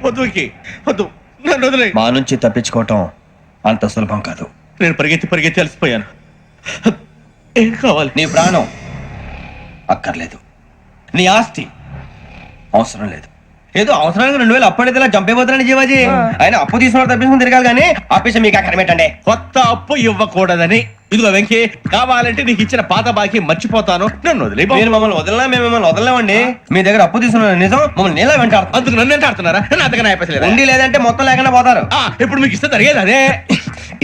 వద్దు వెంకీ, వద్దు, నన్ను వదిలే. మా నుంచి తప్పించుకోవటం అంత సులభం కాదు. నేను పరిగెత్తి అలసిపోయాను. ఏం కావాలి? నీ ప్రాణం అక్కర్లేదు, నీ ఆస్తి అవసరం లేదు. ఏదో అవసరానికి 2000 అప్పటిలా చంపేపోతున్నాను జీవాజీ. ఆయన అప్పు తీసుకున్న తప్పించుకుని తిరగాలి కానీ ఆపేసి మీకు అక్కడ పెట్టండి. కొత్త అప్పు ఇవ్వకూడదని. ఇదిగో వెంకీ, కావాలంటే నీకు ఇచ్చిన పాత బాకీ మర్చిపోతాను, నన్ను వదిలే. మీరు మమ్మల్ని వదలనా? మేము మిమ్మల్ని వదలలేమండి. మీ దగ్గర అప్పు తీసుకున్న నిజం మమ్మల్ని నీలా వెంటాడుతుంది. అందుకు నన్ను ఎంత ఆడుతున్నారా? నన్ను అంతగా అయిపోలేదు. ఉండి లేదంటే మొత్తం లేకుండా పోతారు. ఇప్పుడు మీకు ఇస్తే జరిగేది అదే.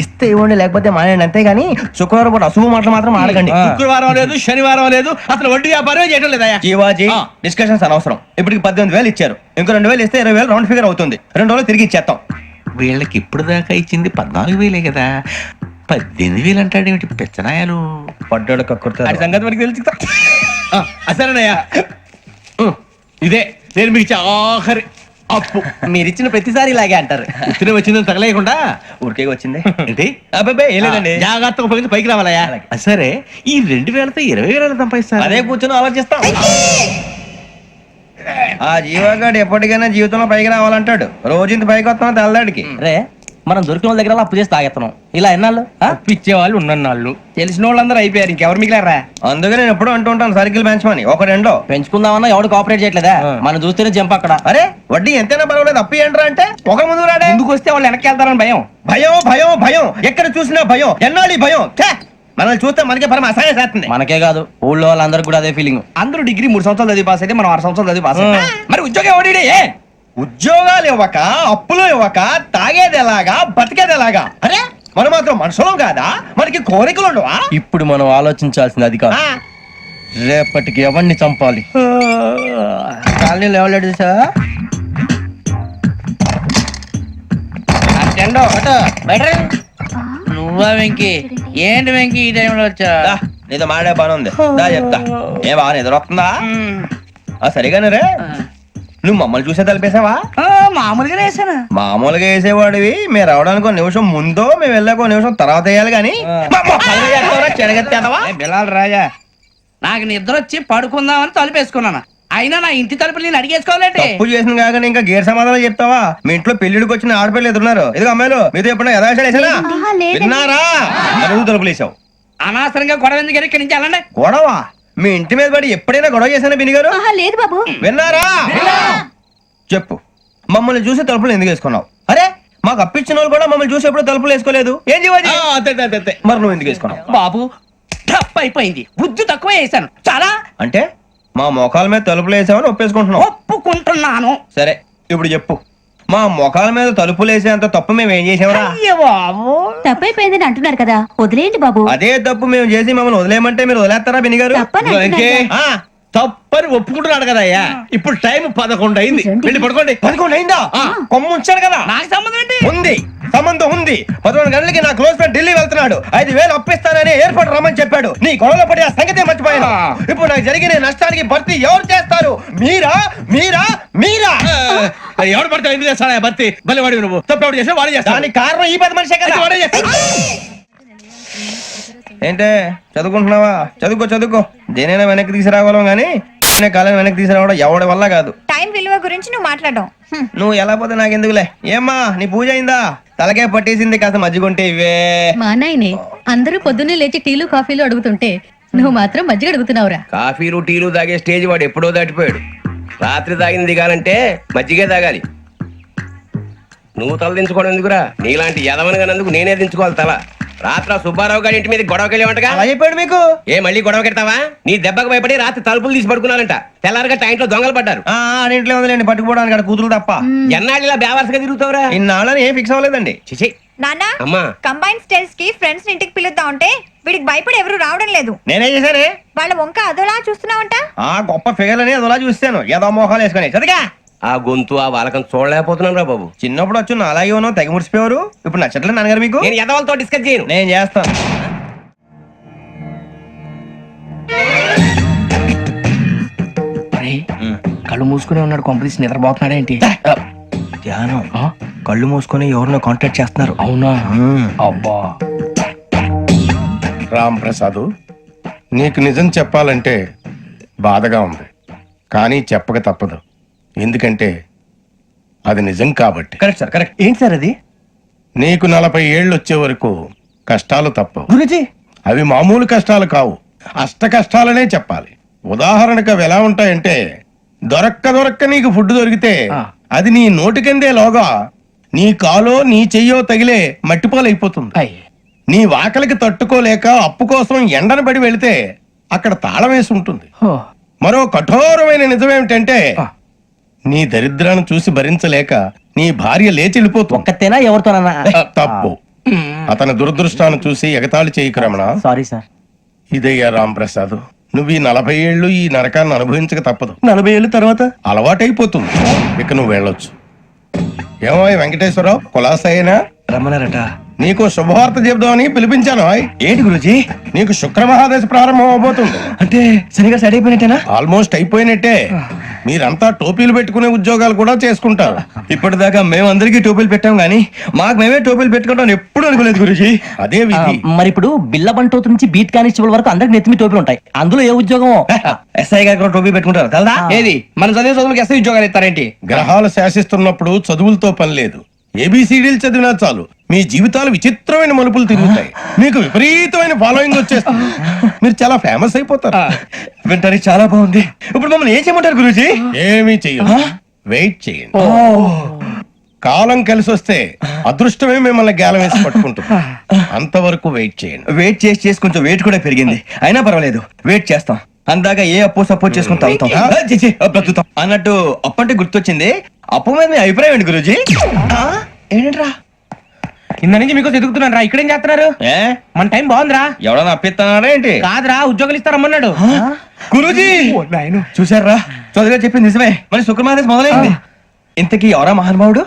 ఇస్తే ఇవ్వండి, లేకపోతే మానేయండి, అంతేగాని శుక్రవారం పూట అశుభ మాటలు మాత్రం ఆడకండి. శుక్రవారం లేదు, శనివారం లేదు, అసలు వడ్డీ వ్యాపారం చేయడం లేదా? జీవాజీ, డిస్కషన్స్ అనవసరం. ఇప్పటికి 18,000 ఇచ్చారు, ఇంకో 2,000 ఇస్తే 20,000 రౌండ్ ఫిగర్ అవుతుంది. 2 రోజులు తిరిగి ఇచ్చేస్తాం. వీళ్ళకి ఇప్పుడు దాకా ఇచ్చింది 14,000 కదా, 18,000 అంటాడు ఏమిటి పెచ్చనాయాలు? పడ్డాడు కక్కుర్తాడు. సంగతి మనకి తెలుసు. సరేనయ్యా, ఇదే నేను మీకు ఇచ్చే ఆఖరి అప్పు. మీరు ఇచ్చిన ప్రతిసారి ఇలాగే అంటారు. ఇతనే వచ్చిందని తగలేయకుండా ఊరికే వచ్చింది ఏంటి? అబ్బాయి ఏం లేదండి, జాగ్రత్తగా ఉపయోగించి పైకి రావాలయ్యా. సరే, ఈ 2,000తో 20,000 సంపాదిస్తారు. అదే కూర్చొని ఆలోచిస్తాం. ఆ జీవగాడు ఎప్పటికైనా జీవితంలో పైకి రావాలంటాడు. రోజు ఇంత పైకి వస్తాం తెల్లడికి. రే, మనం దొరికిన వాళ్ళ దగ్గర అప్పు చేసి తాగెత్తనం. ఇలా ఎన్నాళ్ళు ఇచ్చే వాళ్ళు ఉన్నన్నాళ్ళు. తెలిసిన వాళ్ళందరూ అయిపోయారు, ఇంకెవరు మిగిలారా? అందుకే నేను ఎప్పుడు అంటూ ఉంటాను సర్కిల్ పెంచమని. ఒక రెండో పెంచుకుందామన్నా ఎవడు కోఆపరేట్ చేయట్లేదా? మనం చూస్తేనే జంప్ అక్కడ. అరే వడ్డీ ఎంతైనా పర్వాలేదు, అప్పు ఏంట్రా అంటే ఒక ముందు రాడే. ముందుకు వస్తే వాళ్ళు వెనక్కి వెళ్తారని భయం. భయం భయం భయం, ఎక్కడ చూసినా భయం. ఎన్నాళ్ళు భయం? మనల్ని చూస్తే మనకే పరమ అసహాయం చేస్తుంది. మనకే కాదు, ఊళ్ళో వాళ్ళందరికీ కూడా అదే ఫీలింగ్. అందరూ డిగ్రీ 3 సంవత్సరాలు చదివి పాస్ అయితే మనం 6 సంవత్సరాలు చదివి పాస్ అయ్యాం. మరి ఉద్యోగం ఎవడి? ఉద్యోగాలు ఇవ్వక, అప్పులు ఇవ్వక, తాగేది ఎలాగా, బతికేది ఎలాగా? అరే మనం మాత్రం మనుషులం కాదా? మనకి కోరికలు ఉండవా? ఇప్పుడు మనం ఆలోచించాల్సింది అది కాదు, రేపటికి ఎవరిని చంపాలి. కాలనీలో ఎవరు సార్? నువ్వా వెంకీ? ఏంటి వెంకీ ఈ టైంలో వచ్చా? నీతో మాడే పని ఉంది, దా చెప్తా. ఏ బాగా నిద్రొస్తుందా? సరిగానే రే, నువ్వు మమ్మల్ని చూసే తలిపేసావా? మామూలుగానే వేసాను. మామూలుగా వేసేవాడివి. మేము రావడానికి 1 నిమిషం ముందో, మేము వెళ్ళాక 1 నిమిషం తర్వాత వేయాలి కానీ బిలాల్ రాజా, నాకు నిద్ర వచ్చి పడుకుందామని తలుపేసుకున్నాను. అయినా నా ఇంటి తలుపులు నేను అడిగేసుకోవాలంటే తప్పు చేసిన కాక ఇంకా గేర్ సమాధానం చెప్తావా? మీ ఇంట్లో పెళ్లిడికి వచ్చిన ఆడపిల్లలు ఎదురున్నారు. ఇదిగో అమ్మాయిలు, మీతో ఎప్పుడైనా యథాశాలు వేసానా? విన్నారా? అడుగు తలుపులు వేసావు. అనవసరంగా గొడవ ఎందుకు ఇక్కడి నుంచి వెళ్ళండి. గొడవ? మీ ఇంటి మీద పడి ఎప్పుడైనా గొడవ చేశానా బిని గారు? లేదు బాబు. విన్నారా? చెప్పు, మమ్మల్ని చూసి తలుపులు ఎందుకు వేసుకున్నావు? అరే మాకు అప్పించిన వాళ్ళు కూడా మమ్మల్ని చూసి ఎప్పుడు తలుపులు వేసుకోలేదు. ఏం చేయాలి? మరి నువ్వు ఎందుకు వేసుకున్నావు? బాబు తప్పు అయిపోయింది, బుద్ధి తక్కువ వేసాను చాలా. అంటే మా మొఖాల మీద తలుపులు వేసామని ఒప్పేసుకుంటున్నావు? ఒప్పుకుంటున్నాను. సరే ఇప్పుడు చెప్పు, మా మొఖాల మీద తలుపులు వేసేంత తప్పు మేము ఏం చేసామరా? బాబు తప్పైపోయిందని అంటున్నారు కదా, వదిలేయండి బాబు. అదే తప్పు మేము చేసి మమ్మల్ని వదిలేయమంటే మీరు వదిలేస్తారా బిని గారు? తప్పని ఒప్పుకుంటున్నాడు కదా అయ్యా. ఇప్పుడు టైం 11 అయింది, వెళ్ళి పడుకోండి. 11 అయిందా? కొమ్ము ఉంచాడు కదా. నాకు సంబంధం ఏంటి? ఉంది, సంబంధం ఉంది. 11 గంటలకి నా క్లోజ్ ఫ్రెండ్ ఢిల్లీ వెళ్తున్నాడు. 5,000 అప్పిస్తానని ఎయిర్పోర్ట్ రమ్మని చెప్పాడు. నీ గొడవలో పడి ఆ సంగతే మర్చిపోయాను. ఇప్పుడు నాకు జరిగిన నష్టానికి భర్తీ ఎవరు చేస్తారు? మీరా మీరా మీరా? ఎవడు పడితే ఎందుకు చేస్తాడా భర్తీ? మళ్ళీ వాడి నువ్వు తప్పు ఎవడు చేసా వాడే చేస్తా. దానికి కారణం ఈ 10 మనిషే కదా. వాడే చేస్తా. ఏంటే చదువుకుంటున్నావా? చదువుకో చదువుకో. దేనైనా వెనక్కి తీసుకురావాలం గానీ కాలం వెనక్కి తీసుకురావడం ఎవడి వల్ల కాదు. టైం విలువ గురించి నువ్వు మాట్లాడడం. నువ్వు ఎలా పోతే నాకెందుకులే. ఏమ్మా నీ పూజ అయిందా? తలకే పట్టేసింది, కాస్త మజ్జిగుంటే ఇవే. మా నాయనే అందరూ పొద్దున్నే లేచి టీలు కాఫీలు అడుగుతుంటే నువ్వు మాత్రం మజ్జిగ అడుగుతున్నావురా. కాఫీలు టీలు తాగే స్టేజ్ వాడు ఎప్పుడో దాటిపోయాడు. రాత్రి తాగింది దిగాలంటే మజ్జిగే తాగాలి. నువ్వు తల దించుకోవడం ఎందుకురా? నీలాంటి యదవనగానందుకు నేనే దించుకోవాలి తల. రాత్రి సుబ్బారావు గారి ఇంటి మీద గొడవకి వెళ్ళేవంటగా. అలా చెప్పాడు మీకు? ఏ మళ్ళీ గొడవ కెడతావా? నీ దెబ్బకు భయపడి రాత్రి తలుపులు తీసి పడుకున్నారంట. తెల్లారగా టైంట్లో దొంగలు పడ్డారు. ఇంట్లో ఉందిలేండి, పట్టుకుపోవడానికి అక్కడ కూతురు తప్ప. ఎన్నాళ్ళు ఇలా బేవర్స్గా తిరుగుతావురా? ఇన్నాళ్ళని ఏం ఫిక్స్ అవ్వలేదండి. చిచి నాన్న, అమ్మా, కంబైన్ స్టైల్స్ కి ఫ్రెండ్స్ ఇంటికి పిలుద్దాం అంటే వీడికి భయపడి ఎవరు రావడం లేదు. నేనేం చేశానే? వాళ్ళ వంక అదోలా చూస్తున్నావంట. గొప్ప ఫిగర్ అని అదోలా చూస్తాను, ఏదో మోహాలు వేసుకుని. చదిగా ఆ గొంతు ఆ వాలకం చూడలేకపోతున్నాను రా బాబు. చిన్నప్పుడు వచ్చి నా అలాగే ఉన్నావు, తెగ ముడిచిపోయారు. ఇప్పుడు నచ్చట్లేదు నాన్నగారు మీకు? నేను యదవలతో డిస్కస్ చేయను. నేను చేస్తాను. కళ్ళు మూసుకునే ఉన్నాడు, కొంపదీసి నిద్రపోతున్నాడేంటి? ధ్యానం. కళ్ళు మూసుకొని ఎవరినో కాంటాక్ట్ చేస్తున్నారు. అవునా? అబ్బా రామ్ ప్రసాద్, నీకు నిజం చెప్పాలంటే బాధగా ఉంది, కానీ చెప్పక తప్పదు. ఎందుకంటే అది నిజం కాబట్టి. Correct sir correct. ఏంటి సార్ అది? నీకు 40 ఏళ్ళు వచ్చే వరకు కష్టాలు తప్పవు. గురుజీ అవి మామూలు కష్టాలు కావు, అష్ట కష్టాలనే చెప్పాలి. ఉదాహరణకు అవి ఎలా ఉంటాయంటే, దొరక్క నీకు ఫుడ్ దొరికితే అది నీ నోటికందే లోగా నీ కాలో నీ చెయ్యో తగిలే మట్టిపాలైపోతుంది. నీ వాకలికి తట్టుకోలేక అప్పు కోసం ఎండను పడి వెళితే అక్కడ తాళం వేసి ఉంటుంది. మరో కఠోరమైన నిజమేమిటంటే, నీ దరిద్రాన్ని చూసి భరించలేక నీ భార్య లేచి వెళ్ళిపోతుంది. ఒక్కతేనా ఎవరితోనన్నా? తప్పు. అతని దురదృష్టాన్ని చూసి ఎగతాళి చేయకు రమణ. Sorry sir. ఇదయ్యా రాంప్రసాద్, నువ్వు ఈ 40 ఏళ్ళు ఈ నరకాన్ని అనుభవించక తప్పదు. 40 ఏళ్ళ తర్వాత అలవాటైపోతుంది. ఇక నువ్వు వెళ్ళొచ్చు. ఏమో వెంకటేశ్వరరావు, కులాసైనా రమ్మన్నారట. నీకు శుభవార్త చెబుదామని పిలిపించాను. ఏంటి గురుజీ? నీకు శుక్రమహాదశ ప్రారంభం అవబోతుంది. అంటే సరిగా సెట్ అయిపోయినట్టేనా? ఆల్మోస్ట్ అయిపోయినట్టే. మీరంతా టోపీలు పెట్టుకునే ఉద్యోగాలు కూడా చేసుకుంటారు. ఇప్పటిదాకా మేమందరికీ టోపీలు పెట్టాం గానీ మాకు మేమే టోపీలు పెట్టుకుంటాం ఎప్పుడు అనుకోలేదు గురుజీ. అదే విధి. మరి ఇప్పుడు బిల్ల బంటోతు నుంచి బీట్ కానిస్టేబుల్ వరకు అందరికి నెత్తిమి టోపీలు ఉంటాయి. అందులో ఏ ఉద్యోగం? ఎస్ఐ గారు కూడా టోపీ పెట్టుకుంటారు కదా? ఏది మన చదివే చదువులకు ఎస్ఐ ఉద్యోగాలు ఇస్తారేంటి? గ్రహాలు శాసిస్తున్నప్పుడు చదువులతో పని లేదు. ఏబిసిడీలు చదివినా చాలు మీ జీవితాలు విచిత్రమైన మలుపులు తిరుగుతాయి. మీకు విపరీతమైన ఫాలోయింగ్ వచ్చేస్తుంది. మీరు చాలా ఫేమస్ అయిపోతారు. వింటానికి చాలా బాగుంది. ఇప్పుడు మమ్మల్ని ఏం చేయమంటారు గురూజీ? ఏమీ చెయ్యదు, వెయిట్ చేయండి. కాలం కలిసి వస్తే అదృష్టమే మిమ్మల్ని గేలం వేసి పట్టుకుంటుంది. అంతవరకు వెయిట్ చేయండి. వెయిట్ చేసి కొంచెం వెయిట్ కూడా పెరిగింది. అయినా పర్వాలేదు, వెయిట్ చేస్తాం. అందాక ఏ అప్పు సపోర్ట్ చేసుకుని తాగుతాం. బ్రతుకుతాం అన్నట్టు అప్పు అంటే గుర్తొచ్చింది. అప్పు మీద మీ అభిప్రాయం ఏంటి గురూజీ? ఏంటరా కింద నుంచి మీకు ఎదుగుతున్నాను రా. ఇక్కడేం చేస్తున్నారు? మన టైం బాగుందిరా. ఎవడన్నా అప్పిస్తున్నారా ఏంటి? కాదురా, ఉద్యోగాలు ఇస్తారమ్మన్నాడు గురూజీ. చూసారా, చౌదరిగా చెప్పింది నిజమే. మరి శుక్రమాదేశ్ మొదలైంది. ఇంతకీ ఎవరా మహానుభావుడు?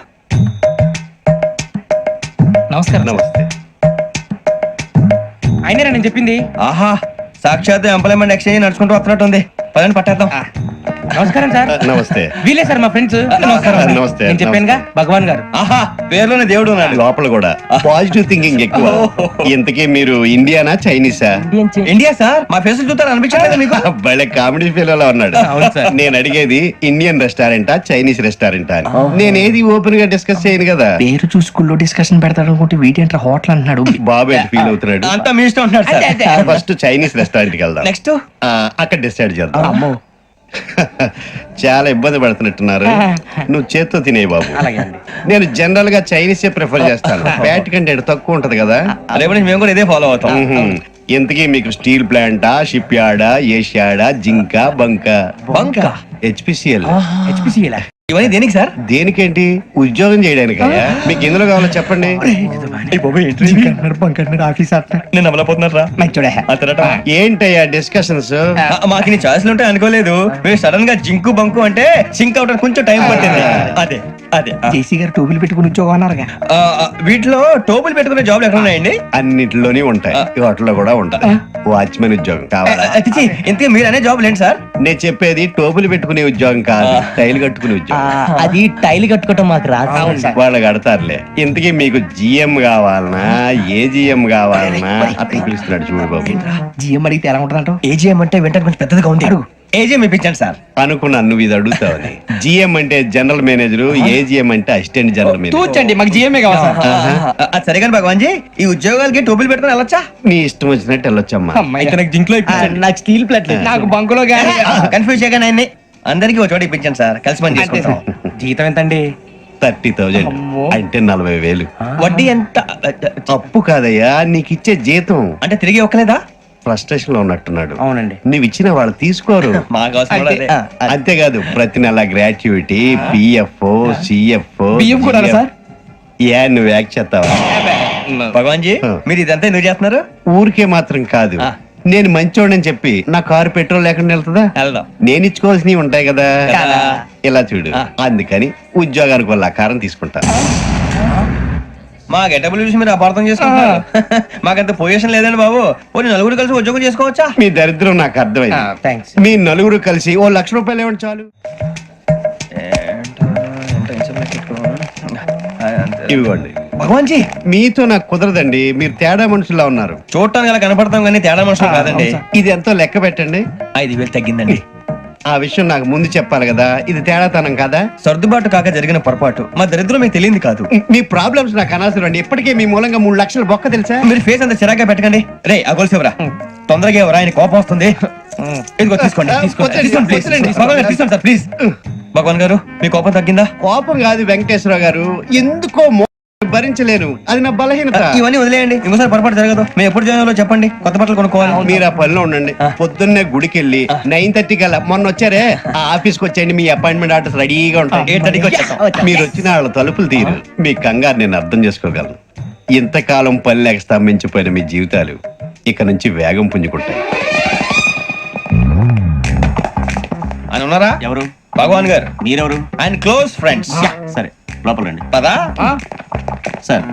నమస్కారం. నమస్తే. అయినరా నేను చెప్పింది? ఆహా, సాక్షాత్ ఎంప్లాయ్మెంట్ ఎక్స్చేంజ్ నడుచుకుంటూ వస్తున్నట్టు ఉంది. పదండి పట్టేద్దాం. నమస్కారం సార్. నమస్తే. వీలే సార్ మా ఫ్రెండ్స్. నమస్తే. నేను చెప్పానుగా భగవాన్ గారు. ఆహా, పేర్లోనే దేవుడు ఉన్నాడు. లోపల కూడా పాజిటివ్ థింకింగ్ ఎక్కువ. ఇంతకీ మీరు ఇండియానా చైనీసా? India sir. మా ఫేస్ చూస్తారు అనిపించలేదు మీకు? భలే కామెడీ ఫీల్ అలా ఉన్నాడు. నేను అడిగేది ఇండియన్ రెస్టారెంటా చైనీస్ రెస్టారెంటా అని. నేనేది ఓపెన్ గా డిస్కస్ చేయను కదా. పేరు చూసుకుల్లో డిస్కషన్ పెడతాడు అనుకుంటే వీటి అంటే హోటల్ అంటున్నాడు. బాబు ఎంత ఫీల్ అవుతున్నాడు? అంతా మీ ఇష్టం ఉంటున్నాడు సార్. ఫస్ట్ చైనీస్ రెస్టారెంట్ కి వెళ్దాం. నెక్స్ట్ అక్కడ డిసైడ్ చేద్దాం. చాలా ఇబ్బంది పడుతున్నట్టున్నారు. నువ్వు చేత్తో తినే బాబు. నేను జనరల్ గా చైనీస్ ప్రిఫర్ చేస్తాను. ఫ్యాట్ కంటెంట్ తక్కువ ఉంటది కదా. రేపు నుంచి మేము కూడా ఇదే ఫాలో అవుతాం. ఇంతకీ మీకు స్టీల్ ప్లాంటా, షిప్ యార్డా, ఏషియాడా, జింక, బంకా? బంకా? హెచ్పిసిఎల్. ఇవన్నీ దేనికి సార్? దేనికేంటి? ఉద్యోగం చేయడానికి. మీకు ఎందులో కావాలో చెప్పండి. నేను అమలపోతున్నారా? ఏంటయ్యా డిస్కషన్స్? మాకు నీ ఛాయిస్లు ఉంటాయి అనుకోలేదు. మీరు సడన్ గా జింకు బంకు అంటే సింక్ అవడానికి కొంచెం టైం పట్టింది. అదే అదే జేసీ గారు టోపీలు పెట్టుకుని ఉద్యోగం అన్నారుగా. వీటిలో టోపులు పెట్టుకునే జాబ్లు ఎక్కడ ఉన్నాయండి? అన్నిటిలోనే ఉంటాయి. వాటిలో కూడా ఉంటాయి. వాచ్మెన్ ఉద్యోగం కావాలా? ఇంతకీ మీరు అనే జాబ్ ఏంటి సార్? నేను చెప్పేది టోపులు పెట్టుకునే ఉద్యోగం కాదు, టైల్ కట్టుకునే ఉద్యోగం. అది టైల్ కట్టుకోవటం మాకు రాదు. వాళ్ళు కడతారులే. ఇంతకీ మీకు జిఎం కావాలనా, ఏ జిఎం కావాలనా? అతను పిలుస్తున్నాడు చూడు బాబు. జిఎం అడిగితే ఎలా ఉంటుందంట? ఏజీఎం అంటే వెంటనే కొంచెం పెద్దదిగా ఉంది. ఏజీఎం ఇప్పించండి సార్. అనుకున్నాను నువ్వు ఇది అడుగుతావని. జిఎం అంటే జనరల్ మేనేజర్, ఏజిఎం అంటే అసిస్టెంట్ జనరల్ మేనేజర్. తూచండి, మాకు జిఎంఏ కావాలి సార్. అది సరే కానీ భగవాన్ జీ, ఈ ఉద్యోగాలకి టోపులు పెట్టుకుని వెళ్ళొచ్చా? నీ ఇష్టం వచ్చినట్టు వెళ్ళొచ్చమ్మా. అయితే నాకు జింక్ లో నాకు స్టీల్ ప్లేట్ నాకు బంకులో గానీ కన్ఫ్యూజ్ చేయగానే ఆయన్ని అందరికీ ఒక చోట ఇప్పించండి సార్. కలిసి పని చేసుకుంటాం. జీతం ఎంతండి? 30,000 అంటే 40,000. వడ్డీ ఎంత? అప్పు కాదయ్యా, నీకు ఇచ్చే జీతం. అంటే తిరిగి ఒక్కలేదా? ఫ్రస్ట్రేషన్ లో ఉన్నట్టున్నాడు. అవునండి. నువ్వు ఇచ్చిన వాళ్ళు తీసుకోరు. మాకు అవసరం కూడా అదే. అంతేకాదు ప్రతి నెల గ్రాట్యుటీ, పిఎఫ్, సిఎఫ్. బియ్యం కూడా సార్? ఏ నువ్వు యాక్ట్ చేస్తావా? భగవాన్ జీ, మీరు ఇదంతా ఎందుకు చేస్తున్నారు? ఊరికే మాత్రం కాదు. నేను మంచోడని చెప్పి నా కారు పెట్రోల్ లేకుండా వెళ్తుందా? వెళ్దాం. నేను ఇచ్చుకోవాల్సినవి ఉంటాయి కదా. కదా. ఇలా చూడు, అందుకని ఉద్యోగానికి వాళ్ళ ఆకారం తీసుకుంటా. మా గెటబుల్ చూసి మీరు అపార్థం చేసుకుంటున్నారు. మాకంత పొజిషన్ లేదండి బాబు. పోనీ నలుగురు కలిసి ఉద్యోగం చేసుకోవచ్చా? మీ దరిద్రం నాకు అర్థమైంది. థ్యాంక్స్. మీ నలుగురు కలిసి ఓ 1,00,000 రూపాయలు ఇవ్వండి చాలు. ఇవ్వండి. భగవాన్ జీ, మీతో నాకు కుదరదండి. మీరు తేడా మనుషులా ఉన్నారు. చూడటానికి అలా కనపడతాం కానీ తేడా మనుషులు కాదండి. ఇది ఎంతో లెక్క పెట్టండి. 5,000 తగ్గిందండి. ఆ విషయం నాకు ముందు చెప్పాలి కదా, ఇది తేడాతనం కదా. సర్దుబాటు కాక జరిగిన పొరపాటు, మా దరిద్రం మీకు తెలియంది కాదు. మీ ప్రాబ్లమ్స్ నాకు అనవసరం అండి. ఇప్పటికే మీ మూలంగా 3 లక్షల బొక్క తెలుసా. మీరు ఫేస్ అంత చిరాగ్గా పెట్టకండి. రే ఆ గొలుసు ఎవరా? తొందరగా ఎవరా, ఆయన కోపం వస్తుంది. ఇదిగో తీసుకోండి, తీసుకోండి ప్లీజ్. భగవాన్ గారు తీసుకోండి సార్ ప్లీజ్. భగవాన్ గారు మీ కోపం తగ్గిందా? కోపం కాదు వెంకటేశ్వర గారు, ఎందుకో భరించలేను, అది నా బలహీనత. ఇవన్నీ వదిలేయండి, ఇంకోసారి పొరపాటు జరగదు. మేము ఎప్పుడు జాయిన్ అవ్వాలో చెప్పండి, కొత్త బట్టలు కొనుక్కోవాలి. మీరు ఆ పనిలో ఉండండి. పొద్దున్నే గుడికి వెళ్ళి 9:30 కల్లా, మొన్న వచ్చారే ఆ ఆఫీస్కి వచ్చేయండి, మీ అపాయింట్మెంట్ ఆర్డర్స్ రెడీగా ఉంటాయి. 8:30కి వచ్చేస్తాం. మీరు వచ్చిన వాళ్ళ తలుపులు తీరు. మీ కంగారు నేను అర్థం చేసుకోగలను. ఇంతకాలం పని లేక స్తంభించిపోయిన మీ జీవితాలు ఇక నుంచి వేగం పుంజుకుంటాయి. ఆయన ఉన్నారా? ఎవరు? భగవాన్ గారు. మీరెవరు? ఆయన క్లోజ్ ఫ్రెండ్స్. సరే లోపల రండి. పదా? సార్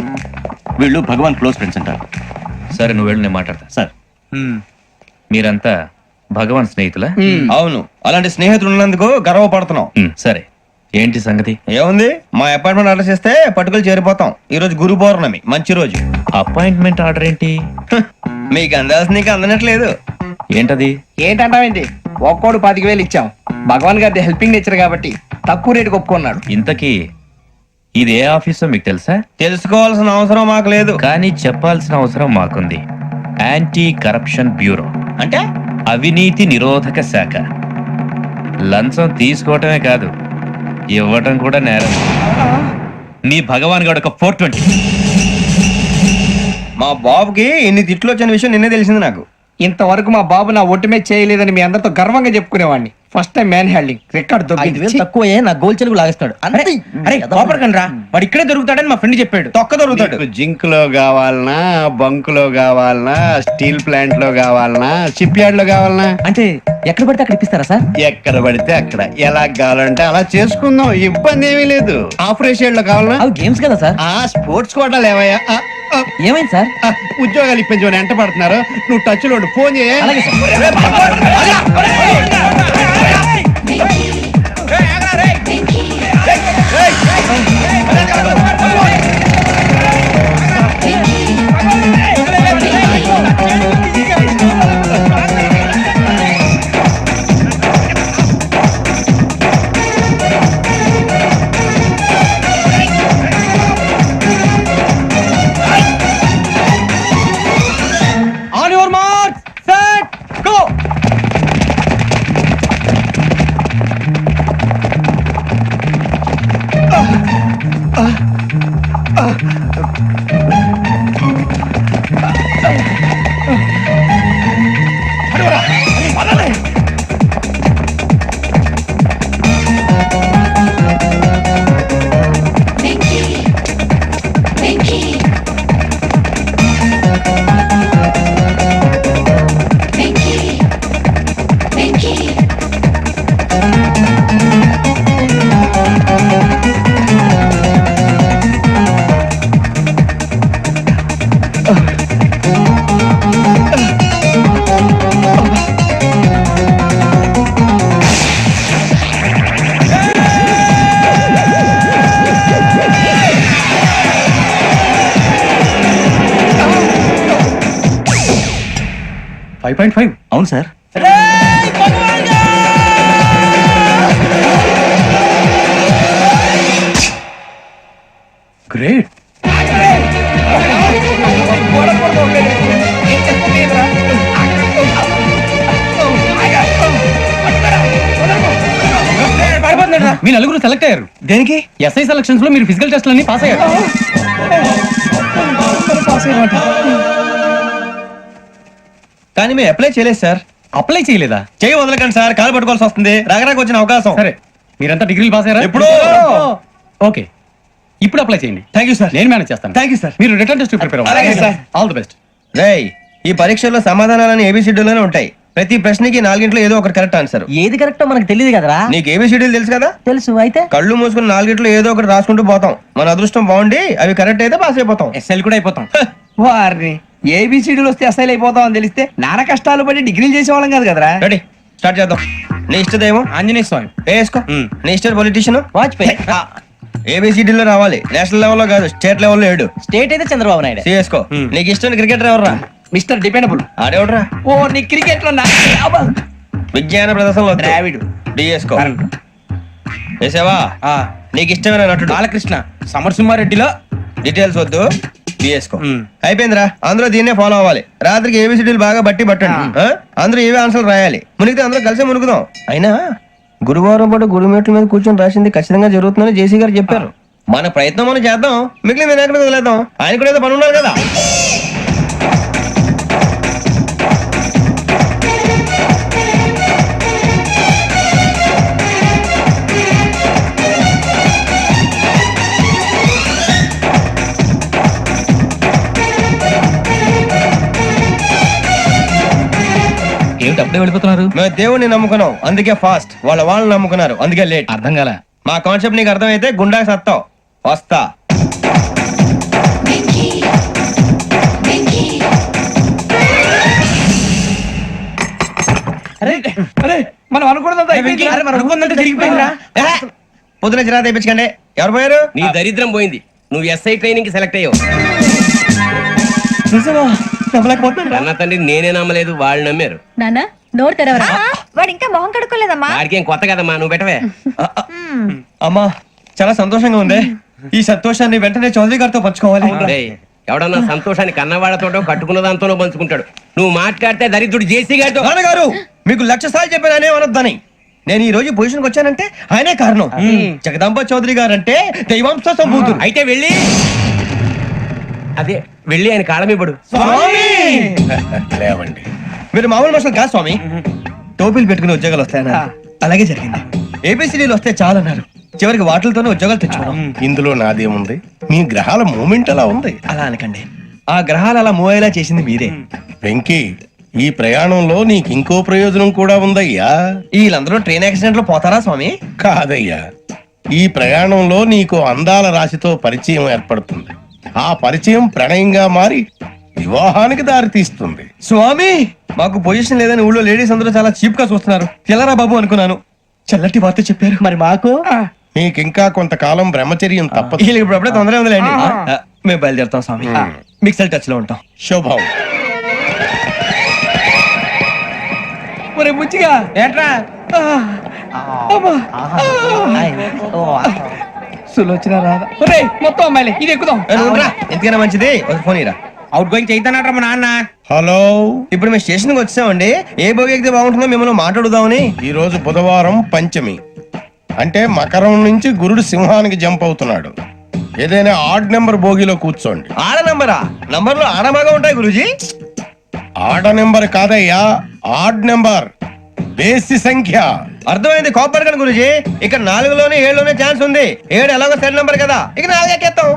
వీళ్ళు భగవాన్ క్లోజ్ ఫ్రెండ్స్ అంటారు. సరే నువ్వు వెళ్ళు, నేను మాట్లాడతా. సార్ మీరంతా భగవాన్ స్నేహితులా? అవును, అలాంటి స్నేహితులు ఉన్నందుకు గర్వపడుతున్నాం. సరే ఏంటి సంగతి? ఏముంది, మా అపాయింట్మెంట్ ఆర్డర్ చేస్తే పట్టుకులు చేరిపోతాం. ఈ రోజు గురు పౌర్ణమి, మంచి రోజు. అపాయింట్మెంట్ ఆర్డర్ ఏంటి? మీకు అందాల్సిన నీకు అందనట్లేదు. ఏంటది? ఏంటంటావేంటి? ఒక్కోడు 10,000 ఇచ్చాం. భగవాన్ గారి హెల్పింగ్ నేచర్ కాబట్టి తక్కువ రేటుకి ఒప్పుకున్నాడు. ఇంతకీ ఇది ఏ ఆఫీసో మీకు తెలుసా? తెలుసుకోవాల్సిన అవసరం మాకు లేదు. కానీ చెప్పాల్సిన అవసరం మాకుంది. యాంటీ కరప్షన్ బ్యూరో, అంటే అవినీతి నిరోధక శాఖ. లంచం తీసుకోవటమే కాదు, ఇవ్వటం కూడా నేరం. మీ భగవాన్ గారు ఒక 420. మా బాబుకి ఇన్ని తిట్లు వచ్చిన విషయం నిన్నే తెలిసింది నాకు. ఇంతవరకు మా బాబు నా ఒట్టుమే చేయలేదని మీ అందరితో గర్వంగా చెప్పుకునేవాడిని. First time man handing record 5,000 తక్కువే, నా గోల్ చెలుగు లాగేస్తాడు. అరే కోపడకండి రా, వాడు ఇక్కడే దొరుకుతాడని మా ఫ్రెండ్ చెప్పాడు. తొక్క దొరుకుతాడు. జింక్ లో కావాలనా, బంక్ లో కావాలనా, స్టీల్ ప్లాంట్ లో కావాలనా, షిప్ యార్డ్ లో కావాలనా? అంటే ఎక్కడ పడితే అక్కడ ఇప్పిస్తారా సార్? ఎక్కడ పడితే అక్కడ, ఎలా కావాలంటే అలా చేసుకుందాం, ఇబ్బంది ఏమీ లేదు. ఆపరేషన్ లో కావాలనా? అవి గేమ్స్ కదా సార్. ఆ స్పోర్ట్స్ కోటాలు ఏవయ్యా? ఏమైంది సార్? ఉద్యోగాలు ఇప్పించమని ఎంట పడుతున్నారు. నువ్వు టచ్ లో ఫోన్ చేయ. అలాగే sir. On your mark, set, go. అవును సార్. గ్రేట్. మీ నలుగురు సెలెక్ట్ అయ్యారు. దేనికి? ఎస్ఐ సెలక్షన్స్ లో మీరు ఫిజికల్ టెస్ట్ అన్ని పాస్ అయ్యారు. కానీ మేము అప్లై చేయలేదు సార్. అప్లై చేయలేదా? చేయి వదలకండి సార్, కాలు పట్టుకోవాల్సి వస్తుంది. రాగరాకు వచ్చిన అవకాశం. సరే, మీరంతా డిగ్రీలు పాస్ అయ్యారా? ఎప్పుడో. ఓకే, ఇప్పుడు అప్లై చేయండి. Thank you sir. నేను మేనేజ్ చేస్తాను. Thank you sir. మీరు రిటర్న్ టెస్ట్ ప్రిపేర్ అలాగే అవ్వాలి. సార్. All the best. రేయ్, ఈ పరీక్షల్లో సమాధానాలని ఏబిసిడ్యూల్లోనే ఉంటాయి. ప్రతి ప్రశ్నకి 4 ఏదో ఒకటి కరెక్ట్ ఆన్సర్. ఏది కరెక్టో మనకు తెలియదు కదరా. నీకు ఏబిసిడ్యూల్ తెలుసు కదా? తెలుసు. అయితే కళ్ళు మూసుకుని 4 ఏదో ఒకటి రాసుకుంటూ పోతాం. మన అదృష్టం బాగుండి అవి కరెక్ట్ అయితే పాస్ అయిపోతాం. ఎస్ఎల్ కూడా అయిపోతాం. వారిని ఏబిసిడీలు వస్తే అసైల్ అయిపోతాం అని తెలిస్తే నాన్న కష్టాలు పడి డిగ్రీలు చేసేవాళ్ళం కాదు కదరా. రెడీ, స్టార్ట్ చేద్దాం. నీ ఇష్టదేమో ఆంజనేయ స్వామి. వేసుకో. నీ ఇష్ట పొలిటీషియన్ వాజ్పేయి. ఏబిసిడీలో రావాలి. నేషనల్ లెవెల్లో కాదు, స్టేట్ లెవెల్లో 7. స్టేట్ అయితే చంద్రబాబు నాయుడు. సిఎస్కో. నీకు ఇష్టం క్రికెటర్ ఎవర్రా? Mister dependable. ఆడేవడరా? ఓ నీ క్రికెట్ లో విజ్ఞాన ప్రదర్శనలో ద్రావిడు. డిఎస్కో వేసావా? నీకు ఇష్టమైన నటుడు బాలకృష్ణ సమర్సింహారెడ్డిలో డీటెయిల్స్ వద్దు, డిఎస్కో అయిపోయిందిరా. అందరూ దీన్నే ఫాలో అవ్వాలి. రాత్రికి ఏబిసిడీలు బాగా బట్టి పట్టండి. అందరూ ఏవే ఆన్సర్లు రాయాలి. మునిగితే అందరూ కలిసి మునుగుదాం. అయినా గురువారం పాటు గురుమేట్ల మీద కూర్చొని రాసింది ఖచ్చితంగా జరుగుతుందని జేసీ గారు చెప్పారు. మన ప్రయత్నం మనం చేద్దాం, మిగిలిన వినాయకుడి మీద వదిలేద్దాం. ఆయన కూడా ఏదో పని ఉన్నారు కదా. ఏమిటి అప్పుడే వెళ్ళిపోతున్నారు? మేము దేవుడిని నమ్ముకున్నాం, అందుకే ఫాస్ట్. వాళ్ళని నమ్ముకున్నారు, అందుకే లేట్. అర్థం కాల. మా కాన్సెప్ట్ నీకు అర్థమైతే గుండా సత్తావు. వస్తా. మనం అనుకున్నదంతా జరిగిపోయిందిరా. పొద్దున చిరా తెప్పించకండి. ఎవరు పోయారు? నీ దరిద్రం పోయింది. నువ్వు ఎస్ఐ ట్రైనింగ్ కి సెలెక్ట్ అయ్యావు. అన్న తండ్రి నేనే నమ్మలేదు, వాళ్ళు నమ్మారు. నాన్న నోరు తెరవరా. వాడు ఇంకా మొహం కడుక్కోలేదమ్మా. వాడికి ఏం కొత్త కదమ్మా, నువ్వు పెట్టవే. అమ్మా చాలా సంతోషంగా ఉంది. ఈ సంతోషాన్ని వెంటనే చౌదరి గారితో పంచుకోవాలి. డేయ్, ఎవడన్నా సంతోషాన్ని కన్నవాళ్లతోటో కట్టుకున్న దాంతోనో పంచుకుంటాడు. నువ్వు మాట్లాడితే దరిద్రుడు జేసీ గారితో. నాన్నగారు మీకు 1,00,000 సార్లు చెప్పానే అనొద్దని. నేను ఈ రోజు పొజిషన్కి వచ్చానంటే ఆయనే కారణం. జగదాంబ చౌదరి గారు అంటే దైవాంశ సంభూతుడు. అయితే వెళ్ళి అదే వెళ్ళి ఆయన కాళ్ళమివ్వడు. లేవండి. మీరు మామూలు మనుషులు కాదు స్వామి. టోపీలు పెట్టుకుని ఉద్యోగాలు వస్తాయన్నారు, అలాగే జరిగింది. ఏబిసిడీలు వస్తే చాలన్నారు, చివరికి వాటిలతోనే ఉద్యోగాలు తెచ్చుకున్నాం. ఇందులో నాదేముంది? మీ గ్రహాల మూమెంట్ అలా ఉంది. అలా అనకండి, ఆ గ్రహాలు అలా మూవ్ అయ్యేలా చేసింది మీరే. వెంకీ, ఈ ప్రయాణంలో నీకు ఇంకో ప్రయోజనం కూడా ఉందయ్యా. వీళ్ళందరూ ట్రైన్ యాక్సిడెంట్ లో పోతారా స్వామి? కాదయ్యా, ఈ ప్రయాణంలో నీకు అందాల రాశితో పరిచయం ఏర్పడుతుంది. ఆ పరిచయం ప్రణయంగా మారి వివాహానికి దారితీస్తుంది. స్వామి మాకు పొజిషన్ లేదని ఊళ్ళో లేడీస్ అందరూ చాలా చీప్ గా చూస్తున్నారు. తెల్లరా బాబు అనుకున్నాను, చల్లటి వార్త చెప్పారు. మరి మాకు నీకింకా కొంతకాలం బ్రహ్మచర్యం తప్పదు. వీళ్ళకి ఇప్పుడు అప్పుడే తొందరగా ఉందిలేండి. మేము బయలుదేరుతాం స్వామి, మిక్సెల్ టచ్ లో ఉంటాం. శుభం. ఒరే బుచ్చిగా ఏట్రా సులోచన రాదా? ఒరే మొత్తం అమ్మాయిలే, ఇది ఎక్కుదాం. ఎందుకైనా మంచిది ఒక ఫోన్ ఇరా. అవుట్ గోయింగ్ చేద్దానట్రా మా నాన్న. హలో, ఇప్పుడు మేము స్టేషన్ కి వచ్చామండి. ఏ బోగి ఎక్కితే బాగుంటుందో మిమ్మల్ని మాట్లాడుదామని. ఈ రోజు బుధవారం పంచమి, అంటే మకరం నుంచి గురుడు సింహానికి జంప్ అవుతున్నాడు. ఏదైనా ఆడ్ నెంబర్ బోగిలో కూర్చోండి. ఆడ నంబరా? నంబర్లు ఆడ బాగా ఉంటాయి గురూజీ. ఆడ నెంబర్ కాదయ్యా, ఆడ్ నెంబర్, బేసి సంఖ్య. అర్థమైంది, కాపర్ కానీ గురూజీ. ఇక్కడ 4లోనే 7లోనే ఛాన్స్ ఉంది. 7 ఎలాగో సెడ్ నంబర్ కదా, ఇక 4 ఎక్కేస్తాం.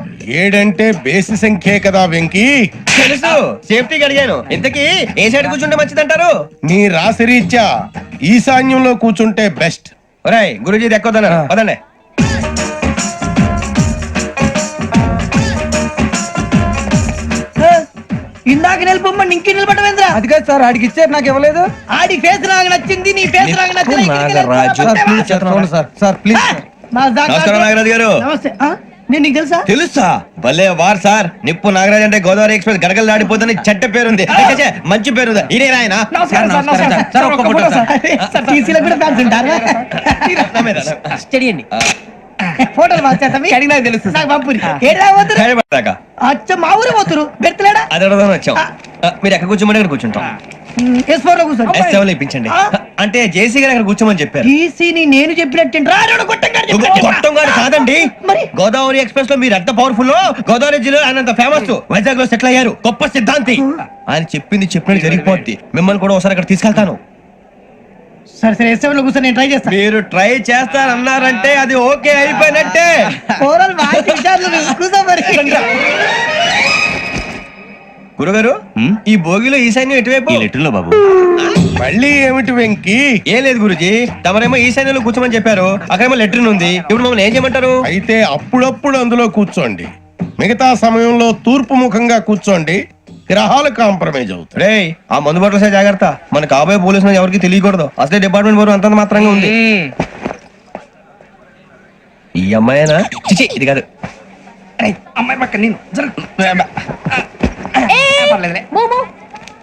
7 అంటే బేసి సంఖ్యే కదా వెంకీ. తెలుసు, సేఫ్టీకి అడిగాను. ఇంతకీ ఏ సైడ్ కూర్చుంటే మంచిదంటారు? నీ రాశి రీత్యా ఈశాన్యంలో కూర్చుంటే బెస్ట్. ఒరేయ్ గురూజీ దెక్కొద్దన్నారు, పదండి. ఇందాక నిలబొమ్మని ఇంకే నిలబడమేంద్రా? అది కాదు సార్, ఆడికి ఇచ్చారు, నాకు ఇవ్వలేదు. ఆడి ఫేస్ నాకు నచ్చింది, నీ ఫేస్ నాకు నచ్చింది. నమస్కారం నాగరాజు గారు. నమస్తే. నేను నీకు తెలుసా? తెలుసా? భలే వార్ సార్. నిప్పు నాగరాజ్ అంటే గోదావరి ఎక్స్ప్రెస్ గడగలు దాడిపోతుంది చెడ్డ పేరుంది. మంచి పేరు ఇదే ఆయన. నమస్కారం సార్. నమస్కారం సార్. ఒక్క ఫోటో సార్. సార్ టీసీలో కూడా ఫ్యాన్స్ ఉంటారా? స్టడీ అండి. ఫోటోలు మార్చేస్తాం. అడిగినా తెలుసు. నాకు పంపురి. ఏడా పోతురు? అచ్చ మా ఊరు పోతురు. పెడతలేడా? అది అడగదామని వచ్చాం. మీరు ఎక్కడ కూర్చోమని అక్కడ కూర్చుంటాం. S4 లో కూర్చోండి. S7 లో ఇప్పించండి. అంటే జేసీ గారు అక్కడ కూర్చోమని చెప్పారు. టీసీని నేను చెప్పినట్టు గొట్టంగాడు కాదండి. గోదావరి ఎక్స్ప్రెస్ లో మీరు ఎంత పవర్ఫుల్, గోదావరి జిల్లా ఆయన ఫేమస్. వైజాగ్ లో సెటిల్ అయ్యారు, గొప్ప సిద్ధాంతి. ఆయన చెప్పింది చెప్పినట్టు జరిగిపోద్ది. మిమ్మల్ని కూడా ఒకసారి అక్కడ తీసుకెళ్తాను. సరే సరే, S7 లో కూర్చొని నేను ట్రై చేస్తాను. మీరు ట్రై చేస్తారన్నారంటే అది ఓకే అయిపోయినట్టే. గురుగారు, ఈ భోగిలో ఈశాన్యం ఎటువైపు? లెటర్లో బాబు. మళ్ళీ ఏమిటి వెంకీ? ఏం లేదు గురుజీ, తమరేమో ఈశాన్యంలో కూర్చోమని చెప్పారు. అక్కడేమో లెట్రిన్ ఉంది. ఇప్పుడు మమ్మల్ని ఏం చేయమంటారు? అయితే అప్పుడప్పుడు అందులో కూర్చోండి, మిగతా సమయంలో తూర్పు ముఖంగా కూర్చోండి. గ్రహాలు కాంప్రమైజ్ అవుతాయి. రే ఆ మందు బట్టలసే జాగ్రత్త. మన కాబోయే పోలీసులు ఎవరికి తెలియకూడదు. అసలే డిపార్ట్మెంట్ బోరు అంతంత మాత్రంగా ఉంది. ఈ అమ్మాయినా? చిచి, ఇది కాదు. అమ్మాయి పక్క నేను momo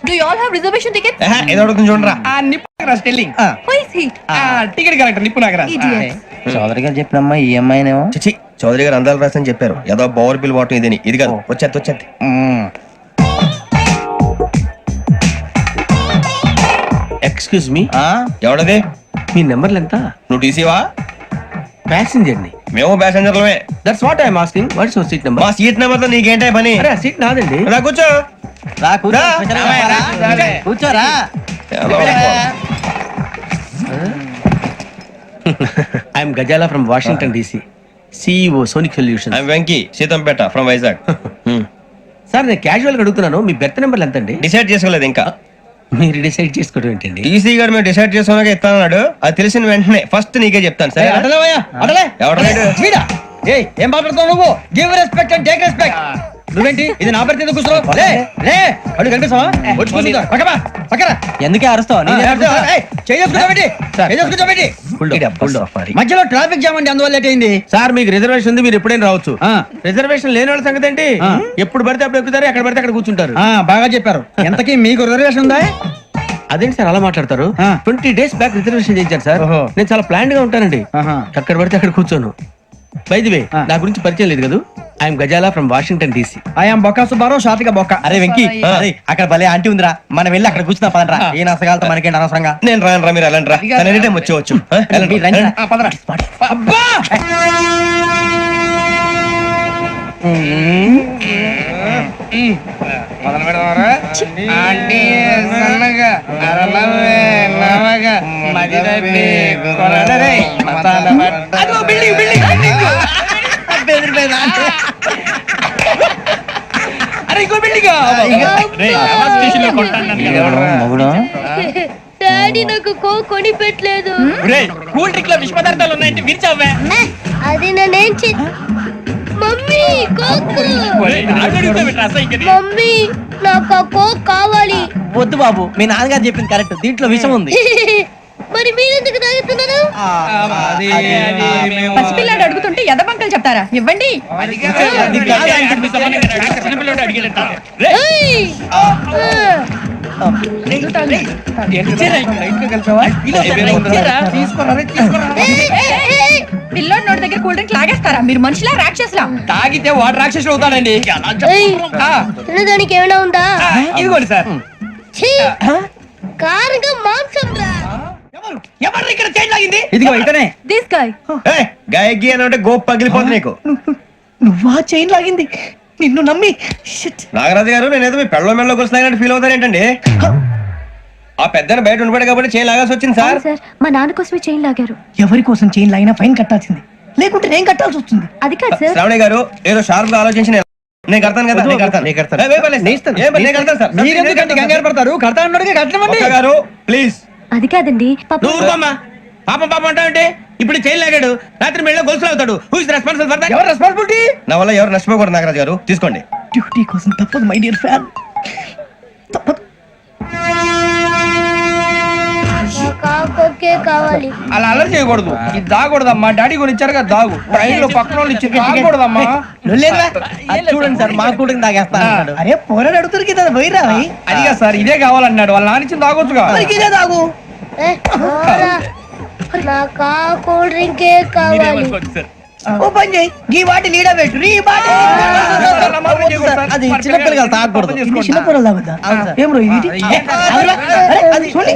Do you all have reservation tickets? ఏదో అడుగుతుంది చూడరా. నిప్పు Nagaraj telling Who is he? Ticket collector నిప్పు నాగరాజ్ Idiots. చౌదరి గారు చెప్పినమ్మా ఈ అమ్మాయినేమో. చిచి చౌదరి గారు అందాలు రాసని చెప్పారు. ఏదో బోర్ బిల్ వాటం ఇదని. ఇది కాదు, వచ్చేది. Excuse me, ఎవడది? మీ నెంబర్లు ఎంత? నువ్వు టీసీవా? ప్యాసింజర్ ని. మేము ప్యాసెంజర్లమే. That's what I'm asking. What's your seat number? మా సీట్ నెంబర్ తో నీకేంటే పని? అరే సీట్ నాదండి. రా కూర్చో. రా కూర్చో. రా. కూర్చోరా. I'm Ghazala from Washington DC, CEO Sonic solution. I Venky Seethampeta from Vizag. Sir నేను క్యాజువల్ గా అడుగుతున్నాను, మీ బెర్త్ నెంబర్లు ఎంత అండి? డిసైడ్ చేసుకోలేదు ఇంకా. మీరు డిసైడ్ చేసుకోవడం ఏంటండి? టీసీ గారు మేము డిసైడ్ చేసుకున్నాక ఇస్తానన్నాడు. అది తెలిసిన వెంటనే ఫస్ట్ నీకే చెప్తాను. సరే ఏం మాట్లాడుతావు నువ్వు? Give respect and take respect. నువ్వేంటి ఇది నా పరిస్థితి కూర్చో. అడుగు కనిపిస్తావా? ఎందుకే అరుస్తావు? మధ్యలో ట్రాఫిక్ జామ్ అండి, అందువల్ల లేట్ అయింది. సార్ మీకు రిజర్వేషన్ ఉంది, మీరు ఎప్పుడైనా రావచ్చు. రిజర్వేషన్ లేని వాళ్ళ సంగతి ఏంటి? ఎప్పుడు పడితే అప్పుడు ఎక్కుతారు, ఎక్కడ పడితే అక్కడ కూర్చుంటారు. బాగా చెప్పారు. ఎంతకీ మీకు రిజర్వేషన్ ఉందా? అదేంటి సార్ అలా మాట్లాడతారు? 20 days బ్యాక్ రిజర్వేషన్ చేయించారు సార్. నేను చాలా ప్లాన్డ్ గా ఉంటానండి. అక్కడ పడితే అక్కడ కూర్చోను. బై ది వే, నా గురించి పరిచయం లేదు కదా. I'm Ghazala from Washington DC. I'm Bokka Subbarao, షాతిక బొక్క. అరే వెంకీ, అక్కడ భలే ఆంటీ ఉందిరా, మనం వెళ్ళి అక్కడ కూర్చున్నా పదరా. ఏ నసగాలతో మనకేంటి అనవసరంగా. నేను రాను రా, మీరు వెళ్ళండి రా. Any time వచ్చేవచ్చు. డాడీ నాకు కొని పెట్టలేదు. కూల్ డ్రింక్ లో విష పదార్థాలు ఉన్నాయంటే విరిచావే. అది నేనేం మమ్మీ కోక్. మమ్మీ నాకు కోక్ కావాలి. వద్దు బాబు, మీ నాన్నగారు చెప్పింది కరెక్ట్, దీంట్లో విషయం ఉంది. మరి మీరెందుకు తాగుతున్నారు? పసిపిల్లాడు అడుగుతుంటే ఎదబంకలు చెప్తారా? ఇవ్వండి. పిల్లోడి నోటి దగ్గర కూల్ డ్రింక్ లాగేస్తారా? మీరు మనుషులా రాక్షసులా? తాగితే వాడు రాక్షసుడు అవుతాడండి. తినడానికి ఏమైనా ఉందా? ఇదిగోండి సార్. కారుగా మాంసం రా. ఎవరు ఇక్కడ చైన్ లాగింది? ఇదిగో ఇతనే. This guy. గాయకి అని అంటే గోప్ పగిలిపోతుంది నీకు. నువ్వా చైన్ లాగింది? నిన్ను నమ్మి. నాగరాజు గారు, నేనేదో మీ పెళ్ళ మెళ్ళలో గురిసినట్టు ఫీల్ అవుతారు ఏంటండి? ఆ పెద్దని బయట ఉండిపోయాడు కాబట్టి చైన్ లాగాల్సి వచ్చింది సార్. సార్ మా నాన్న కోసమే చైన్ లాగారు. ఎవరి కోసం చైన్ లాగినా ఫైన్ కట్టాల్సింది, లేకుంటే నేను కట్టాల్సి వస్తుంది. అది కాదు సార్. శ్రావణి గారు ఏదో షార్ప్ గా ఆలోచించి నేను కడతాను కదా. మీరెందుకంటే కంగారు పడతారు? కడతా అన్నాడుగా కట్టమండి. గారు ప్లీజ్. అది కాదండి. నువ్వు ఊరుకోమ్మా. పాపం పాపం అంటావంటే? ఇప్పుడు చైన్ లాగాడు, రాత్రి మెళ్ళ గొలుసులు అవుతాడు. Who is responsible for that? ఎవరు రెస్పాన్సిబిలిటీ? నా వల్ల ఎవరు నష్టపోకూడదు నాగరాజు గారు, తీసుకోండి. డ్యూటీ కోసం తప్పదు మై డియర్ ఫ్యాన్, తప్పదు. కావాలి. అలా అల్లరి చేయకూడదు. ఇది దాగకూడదమ్మా. డాడీ కొని ఇచ్చారు కదా దాగు. ట్రైన్ లో పక్కన వాళ్ళు ఇచ్చి దాగకూడదమ్మా. చూడండి సార్, మా కూడా తాగేస్తా. అరే పోరాడు అడుగుతారు కదా, పోయిరా. అదిగా సార్, ఇదే కావాలన్నాడు. వాళ్ళ నానిచ్చింది తాగొచ్చుగా. ఇదే తాగు. నాకు కూల్ డ్రింకే కావాలి. ఓ పని చేయి, ఈ బాటి లీడ పెట్టు. ఈ బాటి అది చిన్నపిల్లలు తాగకూడదు. చిన్నపిల్లలు తాగుతా. ఏం రో ఇది? అది చూడండి.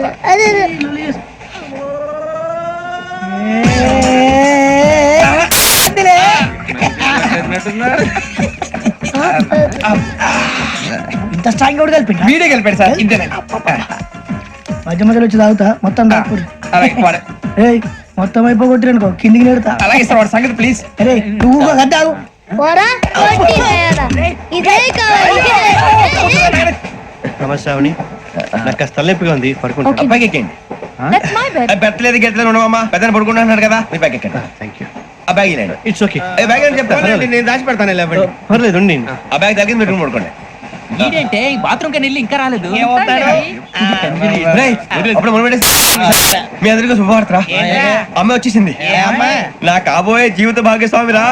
ఇంత స్ట్రాంగ్ కూడా కలిపి వీడే గెలిపాడు సార్. ఇంతేనండి. మధ్య మధ్యలో వచ్చి తాగుతా, మొత్తం తాగకూడదు. ఏయ్ మొత్తం అయిపోగొట్టిరనుకో, కిందికి నేడుతా. అలాగే సార్, వాడు సంగతి ప్లీజ్. అరే నువ్వు తాగు. ఇదే కావాలి. నమస్కారం. నాకు కాస్త తలెప్పిగా ఉంది, పడుకుంటా. అబ్బాయికి ఎక్కండి. పెట్టలేదు గెట్టలేదు ఉండవమ్మా. పెద్దని పడుకుంటున్నాడు కదా, మీ బ్యాగ్ ఎక్కండి. Thank you. ఆ బ్యాగ్ ఇలాండి. It's okay. బ్యాగ్ అని చెప్తాను, నేను దాచి పెడతాను. పర్లేదు ఉండి. ఆ బ్యాగ్ తగ్గింది, మీరు పడుకోండి. ఏంటంటే ఈ బాత్రూమ్ కని వెళ్ళి ఇంకా రాలేదు రేయ్, అప్పుడు మొదలు పెట్టేసి మీ అందరికీ శుభవార్తరా. అమ్మ వచ్చేసింది. నా కాబోయే జీవిత భాగ్యస్వామిరా.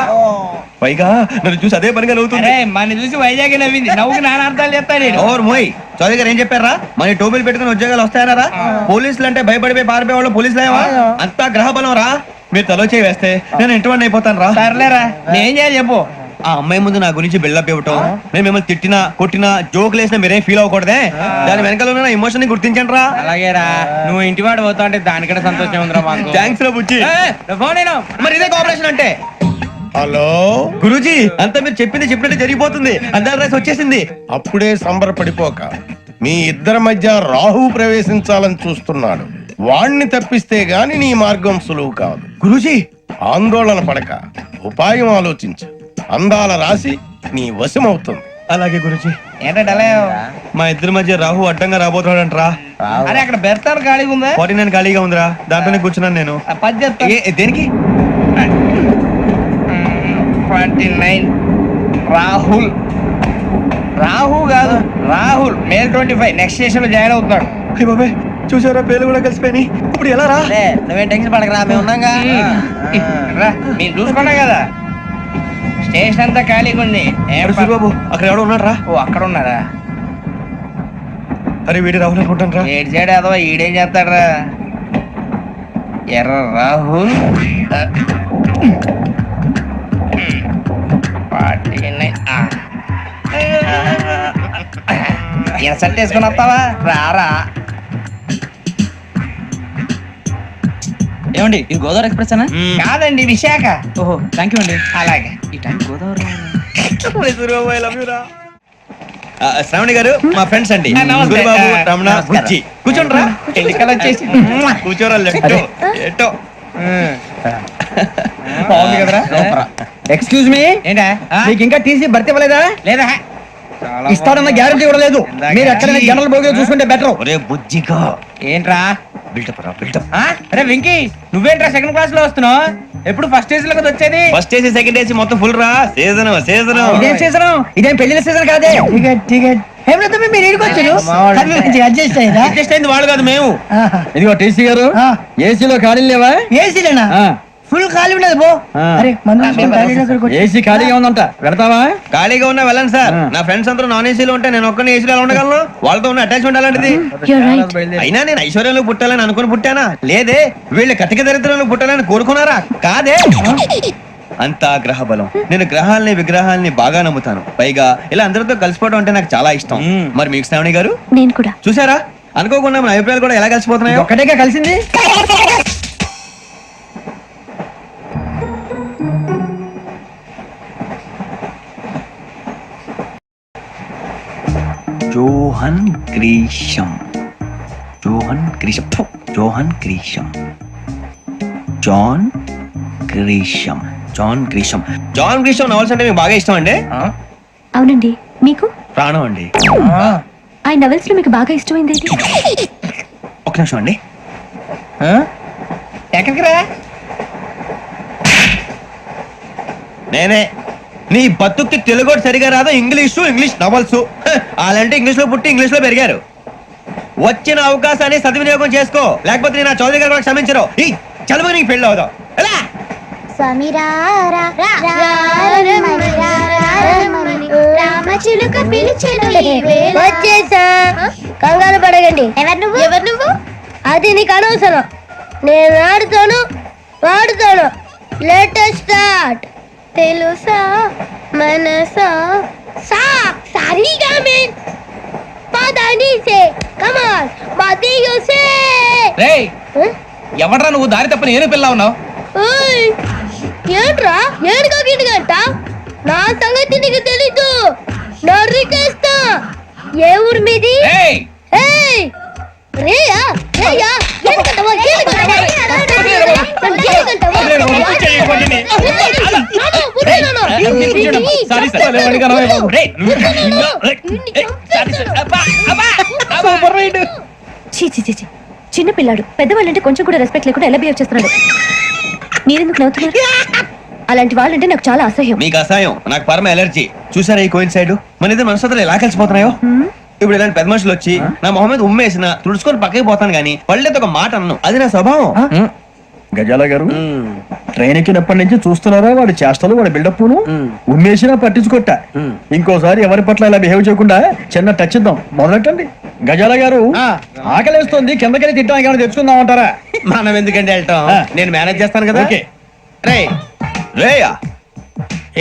పైగా నన్ను చూసి అదే పనిగా నవ్వుతుంది. మన చూసి వైజాగ్ నవ్వింది నవ్వుకి నాన్న అర్థాలు చెప్తాడు ఓర్ మోయ్, చౌదరి గారు ఏం చెప్పారా? మన టోబీలు పెట్టుకుని ఉద్యోగాలు వస్తాయనరా? పోలీసులు అంటే భయపడిపోయి పారిపోయే వాళ్ళు పోలీసులేవా? అంతా గ్రహ బలం రా. మీరు తలో చేయి వేస్తే నేను ఇంటివాడిని అయిపోతాను రా. సర్లేరా నేం చేయాలి చెప్పు. ఆ అమ్మాయి ముందు నా గురించి బిల్డప్ ఇవ్వటం, నేను మిమ్మల్ని తిట్టినా కొట్టినా జోకులు వేసినా మీరేం ఫీల్ అవ్వకూడదే. దాని వెనకాల ఉన్న ఎమోషన్ ని గుర్తించండి రా. అలాగేరా నువ్వు ఇంటి వాడు పోతా అంటే దానికంటే సంతోషం ఉందిరా మాకు. థ్యాంక్స్ రా బుజ్జి. ఫోన్ మరి ఇదే కోఆపరేషన్ అంటే. హలో, గురూజీ అంతా మీరు చెప్పింది చెప్పినట్టు జరిగిపోతుంది. అందాల రైస్ వచ్చేసింది. అప్పుడే సంబరపడిపోక. మీ ఇద్దరి మధ్య రాహు ప్రవేశించాలని చూస్తున్నాడు. వాణ్ణి తప్పిస్తే గాని నీ మార్గం సులువు కాదు. గురూజీ ఆందోళన పడక, ఉపాయం ఆలోచించు. అందాల రాశి నీ వశమవుతుంది. అలాగే గురూజీ. ఏంటంటే మా ఇద్దరి మధ్య రాహు అడ్డంగా రాబోతున్నాడంట్రా. అరే అక్కడ బెర్తారు ఖాళీగా ఉందా? 49 ఖాళీగా ఉందిరా, దాంట్లోనే కూర్చున్నాను నేను. పది చెప్తా. దేనికి? 29 రాహుల్. రాహు కాదు రాహుల్. మే 25 నెక్స్ట్ స్టేషన్ లో జాయిన్ అవుతున్నాడు. అయ్య బాబాయ్, చూసారా పేర్లు కూడా కలిసిపోయి. ఇప్పుడు ఎలా రా? నువ్వేం టెన్షన్ పడకరా, మేము ఉన్నాగా. రా మీరు చూసుకున్నా కదా స్టేషన్ అంతా ఖాళీగా ఉంది. బాబు అక్కడ ఎవడో ఉన్నాడు రా. ఓ అక్కడ ఉన్నారా? అరే వీడి రాహుల్ అనుకుంటాను రా. ఏడు చేయడం అదవా ఈడేం చేస్తాడరా? ఎర్ర రాహుల్ 49. ఇన్సర్ట్ వేసుకుని వస్తావా? రారా. ఏమండి ఇది గోదావరి ఎక్స్ప్రెస్ అనా? కాదండి విశాఖ. ఓహో థ్యాంక్ యూ అండి. అలాగే ఈ టైం గోదావరి శ్రావణి గారు మా ఫ్రెండ్స్ అండి. నమస్తే. గురుబాబు, రమణ, బుజ్జి. కూర్చోండి రా. ఎన్నికలు వచ్చేసి కూర్చోరా. ఎట్టో బాగుంది కదరా? ఎక్స్క్యూజ్ మీ, ఏంటా? మీకు ఇంకా టీసీ భర్తీ ఇవ్వలేదా? లేదా ఇస్తాడన్న గ్యారంటీ కూడా లేదు. మీరు ఎక్కడైనా జనరల్ బోగిలో చూసుకుంటే బెటర్. ఒరే బుజ్జిగా ఏంట్రా? బిల్డప్ రా, బిల్డప్. అరే వెంకీ నువ్వేంట్రా సెకండ్ క్లాస్ లో వస్తున్నావు? ఎప్పుడు ఫస్ట్ ఏసీ లో కదా వచ్చేది? ఫస్ట్ ఏసీ సెకండ్ ఏసీ మొత్తం ఫుల్ రా. Season season. ఇదేం సీజన్? ఇదేం పెళ్లిన సీజన్ కాదే. టికెట్ టికెట్ మీరు ఇడికొచ్చారు. అడ్జస్ట్ అయ్యారా? అడ్జస్ట్ అయింది వాళ్ళు కాదు, మేము. ఇదిగో టీసీ గారు, ఏసీలో ఖాళీలు లేవా? ఏసీలేనా? ఫుల్ ఖాళీ ఉండదు బో. అరే ఏసీ ఖాళీగా ఉందంట, పెడతావా? ఖాళీగా ఉన్నా వెళ్ళండి సార్. నా ఫ్రెండ్స్ అందరూ నాన్ ఏసీలో ఉంటే నేను ఒక్కనే ఏసీలో ఎలా ఉండగలను? వాళ్ళతో ఉన్న అటాచ్మెంట్ అలాంటిది. అయినా నేను ఐశ్వర్యంలో పుట్టాలని అనుకుని పుట్టానా? లేదే. వీళ్ళు కటిక దరిద్రంలో పుట్టాలని కోరుకున్నారా? కాదే. అంతా గ్రహ బలం. నేను గ్రహాలని విగ్రహాలని బాగా నమ్ముతాను. పైగా ఇలా అందరితో కలిసిపోవడం అంటే నాకు చాలా ఇష్టం. మరి మీకు శ్రావణి గారు? నేను కూడా. చూసారా, అనుకోకుండా మన అభిప్రాయాలు కూడా ఎలా కలిసిపోతున్నాయో. ఒక్కటేగా కలిసింది. Johan Grisham. Johan Grisham. ఫు, Johan Grisham. John Grisham. John Grisham. John Grisham novels అంటే మీకు బాగా ఇష్టం అండి? అవునండి. మీకు? ప్రాణం అండి. ఆ నవెల్స్ లో మీకు బాగా ఇష్టమైంది ఏంటి? ఒక నిమిషం అండి. ఎక్కడికి రా? నేనే. నీ బతుక్కి తెలుగు సరిగా రాదు, ఇంగ్లీష్ నవల్స్. అలాంటి ఇంగ్లీష్ లో పుట్టి ఇంగ్లీష్ లో పెరిగారు. వచ్చిన అవకాశాన్ని సద్వినియోగం చేసుకో, లేకపోతే నేను ఆ చౌదరి గారు కూడా క్షమించరు. ఈ చదువు నీకు పెళ్ళి అవుదాం. ఎలా? వచ్చేసా, కంగారు పడగండి. ఎవరు నువ్వు? అది నీకు అనవసరం. నేను ఆడుతాను వాడుతాను. Latest start. తెలుసా మనసా సా సారీగా మే పదని సే కమాన్ మదియో సే. రేయ్ ఎవడ్రా నువ్వు? దారి తప్ప నేను పిల్ల ఉన్నావు. ఓయ్ ఏంట్రా ఏడుగా గిడుగంట? నా సంగతి నీకు తెలీదు. నరికేస్తా. ఏ ఊరు మీది? ఏయ్ ఏయ్ రేయా రేయా ఏడుగంటవా ఏడుగంటవా చిన్న పిల్లాడు. పెద్దవాళ్ళంటే కొంచెం కూడా రెస్పెక్ట్ లేకుండా ఎలా బిహేవ్ చేస్తున్నాడు. మీరెందుకు నవ్వుతున్నారు? అలాంటి వాళ్ళంటే నాకు చాలా అసహ్యం. మీకు అసహాయం, నాకు పరమ ఎలర్జీ. చూసారా ఈ కోయిన్ సైడ్ మన ఇద్దరు మనసులో ఎలా కలిసిపోతున్నాయో. ఇప్పుడు ఇలాంటి పెద్ద మనుషులు వచ్చి నా మొహం మీద ఉమ్మేసిన తుడుచుకొని పక్కకి పోతాను కానీ పళ్ళేతో ఒక మాట అన్ను, అది నా స్వభావం. గజాల గారు ట్రైన్ ఎక్కినప్పటి నుంచి చూస్తున్నారా వాడి చేష్టలు, వాడి బిల్డప్ ఉమ్మేసినా పట్టించుకోట. ఇంకోసారి ఎవరి పట్ల ఇలా బిహేవ్ చేయకుండా చిన్న టచ్ ఇద్దాం, మొదలెట్టండి. గజాల గారు ఆకలేస్తుంది, కిందకెళ్ళి తిట్టడానికి ఏమైనా తెచ్చుకుందాం అంటారా? మనం ఎందుకంటే వెళ్తాం, నేను మేనేజ్ చేస్తాను కదా. ఓకే. రే రేయా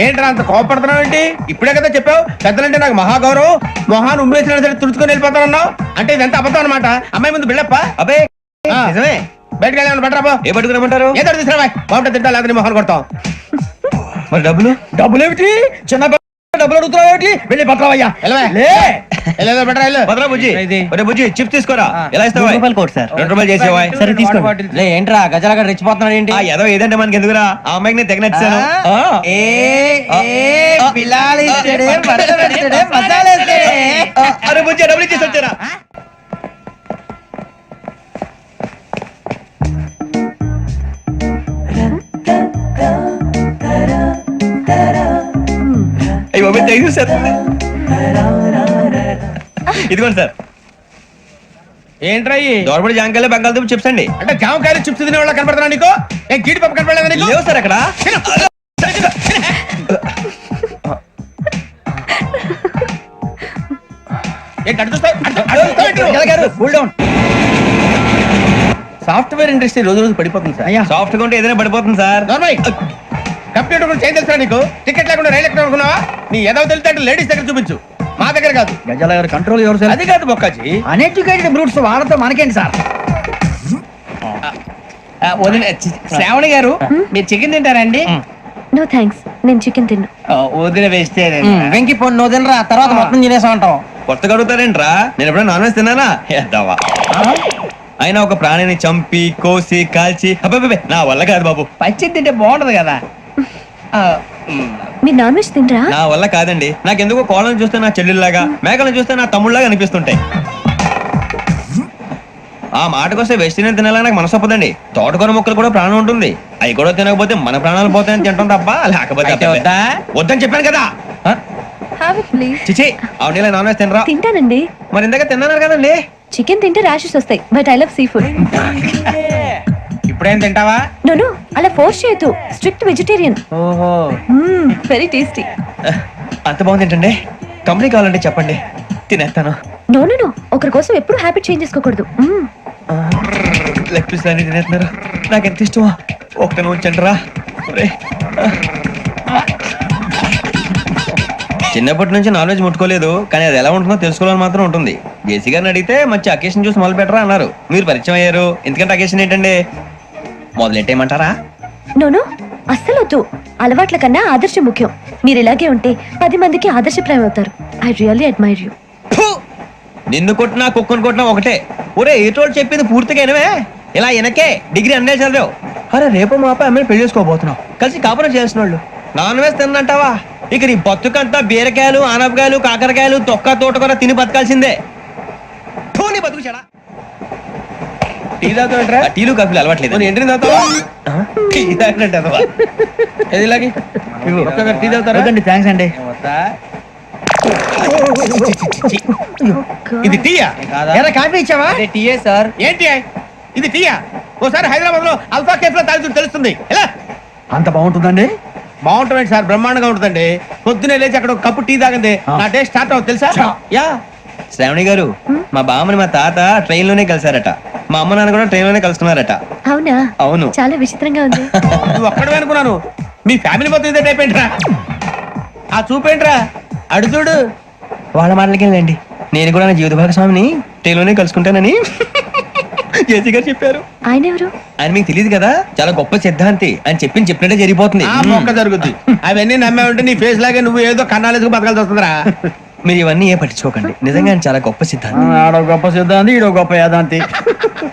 ఏంట్రా అంత కోపడుతున్నావు ఏంటి? ఇప్పుడే కదా చెప్పావు పెద్దలంటే నాకు మహాగౌరవం, మొహాన్ని ఉమ్మేసిన సరే తుడుచుకొని వెళ్ళిపోతానన్నావు. అంటే ఇదంతా అబద్ధం అనమాట. అమ్మాయి ముందు బిళ్ళప్ప. అబ్బే నిజమే. బయటకు వెళ్ళాను బట్టరాబో. ఏ పట్టుకురమ్మంటారు? ఏదో తీసుకురా బాగుంటుంది, తింటా లేదా మొహాన్ని కొడతాం. మరి డబ్బులు? డబ్బులు ఏమిటి? చిన్న డబ్బులు అడుగుతున్నావు ఏమిటి? వెళ్ళి పట్టరావయ్యా. భద్రా బుజ్జి, ఒరే బుజ్జి చిప్స్ తీసుకోరా. ఎలా ఇస్తావా? Court sir. 2 రూపాయలు చేసేవా? సరే తీసుకోండి. ఏంట్రా గజాల గారు రెచ్చిపోతున్నాడు ఏంటి? ఏదో ఏదంటే మనకి ఎందుకురా, ఆ అమ్మాయికి నేను తెగ నచ్చాను. అరే బుజ్జి డబ్బులు ఇచ్చేసి వచ్చారా? ఇదిగోండి సార్. ఏంట్రా దోరబడి జామకాయలు బంగాళదుంప చిప్స్ అండి. అంటే జామకాయలు చిప్స్ తినే వాళ్ళ కనపడుతున్నా నీకు? ఏం గీడి పప్పు కనపడలేదు నీకు? లేవు సార్ అక్కడ. సాఫ్ట్వేర్ ఇండస్ట్రీ రోజు రోజు పడిపోతుంది సార్. సాఫ్ట్ గా ఉంటే ఏదైనా పడిపోతుంది సార్. కంప్యూటర్ కూడా చేంజ్ తెలుసా నీకు? టికెట్ లేకుండా రైలు ఎక్కడ అనుకున్నావా? నీ ఏదో తెలితే లేడీస్ దగ్గర చూపించు, మా దగ్గర కాదు. గజాల గారు కంట్రోల్ ఎవరు సార్? అది కాదు బొక్కాజీ. అన్ఎడ్యుకేటెడ్ బ్రూట్స్ వాళ్ళతో మనకేంటి సార్? శ్రావణి గారు మీరు చికెన్ తింటారండి? నో థ్యాంక్స్, నేను చికెన్ తిన్ను. వదిన వేస్తే వెంకి పొన్ను నువ్వు తినరా, తర్వాత మొత్తం తినేసా ఉంటాం. కొత్తగా అడుగుతారేంట్రా? నేను ఎప్పుడైనా నాన్ వెజ్ తిన్నానా? ఎద్దావా. అయినా ఒక ప్రాణిని చంపి కోసి కాల్చి అబ్బే నా వల్ల కాదు బాబు. పచ్చి తింటే బాగుంటది కదా. మీరు నాన్ వెజ్ తినరా? నా వల్ల కాదండి. నాకెందుకో కోళ్ళని చూస్తే నా చెల్లెల్లాగా, మేకలను చూస్తే నా తమ్ముళ్ళలాగా అనిపిస్తుంటాయి. ఆ మాటకొస్తే వెస్టిరియన్ తినాలని నాకు మనసు ఒప్పదండి. తోటకూర మొక్కలు కూడా ప్రాణం ఉంటుంది, అవి కూడా తినకపోతే మన ప్రాణాలు పోతాయని తింటాం తప్ప లేకపోతే వద్దని చెప్పాను కదా. Have it please. చిచి అవునీ నాన్ వెజ్ తినరా? తింటానండి. మరి ఇందాక తిన్నాను కదండి. చికెన్ తింటే ర్యాషెస్ వస్తాయి, but I love sea food. ఇప్పుడేం తింటావా? నో అలా ఫోర్స్ చేయొద్దు, స్ట్రిక్ట్ వెజిటేరియన్. ఓహో, వెరీ టేస్టీ. అంత బాగుంది ఏంటండి? కంపెనీ కావాలంటే చెప్పండి, తినేస్తాను. నో నో నో, ఒకరి కోసం ఎప్పుడు హ్యాబిట్ చేంజ్ చేసుకోకూడదు. లెగ్ పీస్ అన్ని తినేస్తున్నారు, నాకు ఎంత ఇష్టమో. ఒకటి ఉంచండి రా. చిన్నప్పటి నుంచి నాన్ వెజ్ ముట్టుకోలేదు, కానీ అది ఎలా ఉంటుందో తెలుసుకోవాలని మాత్రం ఉంటుంది. జేసీ గారిని అడిగితే మంచి అకేషన్ చూసి మొదలు పెట్టరా అన్నారు. మీరు పరిచయం అయ్యారు, ఎందుకంటే అకేషన్ ఏంటండి? మొదలెట్టేయమంటారా? నో అస్సలు వద్దు. అలవాట్ల కన్నా ఆదర్శం ముఖ్యం. మీరు ఇలాగే ఉంటే 10 మందికి ఆదర్శప్రాయం అవుతారు. I really admire you. నిన్ను కొట్టినా కుక్కను కొట్టినా ఒకటే. ఒరే ఏటోళ్ళు చెప్పింది పూర్తిగా వినవే. ఇలా వెనకే డిగ్రీ అన్నే చదివావు. అరే రేపు మా అబ్బాయి అమ్మాయిని పెళ్లి చేసుకోబోతున్నావు, కలిసి కాపురం చేసిన వాళ్ళు. నాన్ వెజ్ తిన్నంటావా? ఇక నీ బతుకంతా బీరకాయలు, ఆనపకాయలు, కాకరకాయలు, తొక్క తోట కూడా తిని బతకాల్సిందే. నీ బతుకు చెడా. టీ తాగుతావుంటారా? టీలు కాఫీలు అలవాట్లేదు. ఎంట్రీ తాగుతావా? టీ తాగినట్టు అదవా. ఇలాగే టీ తాగుతారా? థ్యాంక్స్ అండి. ఇది టీయా? కాఫీ ఇచ్చావా? టీయే సార్. ఏంటి ఇది టీయా? ఓసారి హైదరాబాద్ లో అల్ఫా కేఫ్ లో తాగుతూ తెలుస్తుంది. ఎలా అంత బాగుంటుందండి? బాగుంటుంది సార్, బ్రహ్మాండంగా ఉంటుందండి. పొద్దునే లేచి అక్కడ ఒక కప్పు టీ తాగండి, నా డే స్టార్ట్ అవుతుంది తెలుసా? యా. శ్రావణి గారు, మా బామ్మని మా తాత ట్రైన్ లోనే కలిసారట, మా అమ్మ నాన్న కూడా ట్రైన్ లోనే కలుస్తున్నారట. అవునా? అవును. చాలా విచిత్రంగా ఉంది. నువ్వు ఒక్కడే అనుకున్నాను, మీ ఫ్యామిలీ మొత్తం ఇదే టైప్ ఏంట్రా? ఆ చూపేంట్రా? అడు చూడు. వాళ్ళ మాటలకి వెళ్ళండి, నేను కూడా నా జీవిత భాగస్వామిని ట్రైన్ లోనే కలుసుకుంటానని జేసీ గారు చెప్పారు. ఆయన ఎవరు? ఆయన మీకు తెలియదు కదా, చాలా గొప్ప సిద్ధాంతి అని చెప్పినట్టే జరిగిపోతుంది. మొక్క జరుగుద్ది. అవన్నీ నమ్మే ఉంటే నీ ఫేస్ లాగే నువ్వు ఏదో కన్నాలేసుకు బతకాల్సి వస్తుందిరా. మీరు ఇవన్నీ ఏ పట్టించుకోకండి, నిజంగా ఆయన చాలా గొప్ప సిద్ధాంతి. ఆడో గొప్ప సిద్ధాంతి, ఈడో గొప్ప యాదాంతి.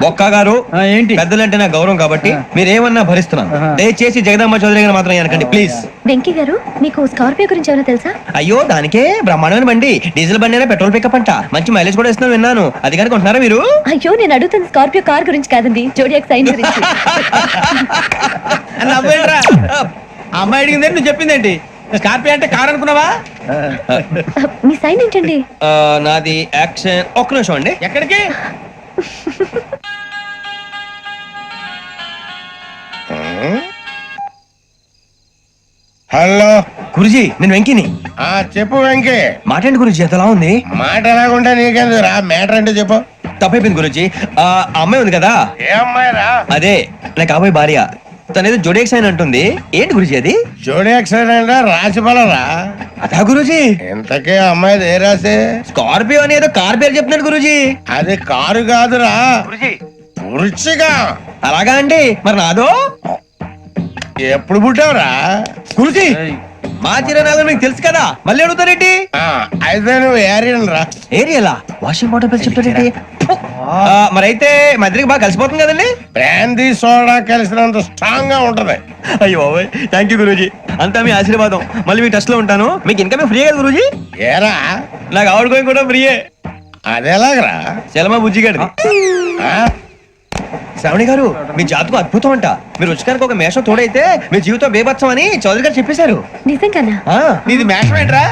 ఒక్క గారు ఏంటి? పెద్దలంటే నా గౌరవం కాబట్టి మీరేమన్నా భరిస్తున్నాను. దయచేసి జగదమ్మ చౌదరి గారు మాత్రం అనకండి ప్లీజ్. వెంకీ గారు, మీకు స్కార్పియో గురించి ఏమైనా తెలుసా? అయ్యో దానికే బ్రహ్మాండమైన బండి, డీజిల్ బండి అయినా పెట్రోల్ పికప్ అంట, మంచి మైలేజ్ కూడా ఇస్తున్నాను విన్నాను. అది కానీ కొంటున్నారా మీరు? అయ్యో నేను అడుగుతున్న స్కార్పియో కార్ గురించి కాదండి, జోడియాక్ సైన్ గురించి. అమ్మాయి అడిగింది నువ్వు చెప్పిందేంటి? స్కార్పియో అంటే కార్ అనుకున్నావా? మీ సైన్ ఏంటండి? నాది యాక్షన్. ఒక్క నిమిషం అండి. ఎక్కడికి? హలో గురుజీ నేను వెంకిని. చెప్పు వెంకీ. మాట్లాడి గురుజీ ఎంతలా ఉంది? మాట ఎలాగుంటా నీకెందుకు రా, మ్యాటర్ అంటే చెప్పు. తప్పైపోయింది గురుజీ. ఆ అమ్మాయి ఉంది కదా, ఏ అమ్మాయి రా? అదే నా కాబోయే భార్య. తనేదో జోడేక్ సైన్ అంటుంది. ఏంటి గురుజీ అది? జోడి యాక్సిడెంట్ రాసి పడరా? అదా గురుజీ. ఇంతకే అమ్మాయి ఏ రాసి? స్కార్పియో అని ఏదో కార్ పేరు చెప్తున్నాడు గురుజీ. అది కారు కాదురా, వృచ్చిక. అలాగా అండి, మరి నాదో? ఎప్పుడు పుట్టావురా? గురుజీ మా చిరునాలు మీకు తెలుసు కదా, మళ్ళీ అడుగుతారేంటి? అయితే నువ్వు ఏరియన్ రా. ఏరియలా? వాషింగ్ వాటర్ పేరు చెప్తారేంటి? మరైతే మా ఇద్దరికి బాగా కలిసిపోతుంది కదండి. బ్రాందీ సోడా కలిసినంత స్ట్రాంగ్ గా ఉంటది. అయ్యో థ్యాంక్ యూ గురూజీ, అంతా మీ ఆశీర్వాదం. మళ్ళీ మీ టచ్ లో ఉంటాను. మీకు ఇన్కమ్ ఫ్రీ కదా గురూజీ? ఏరా నాకు ఆవిడ గోయింగ్ కూడా ఫ్రీయే. అదేలాగరా? చలమా బుజ్జి గారి. శ్రావణి గారు మీ జాతకం అద్భుతం అంట. మీరు రుచికానికి ఒక మేషం తోడైతే మీ జీవితం బేబత్సం అని చౌదరి గారు చెప్పేశారు. నిజంగానా? నీది మేషం ఏంట్రా?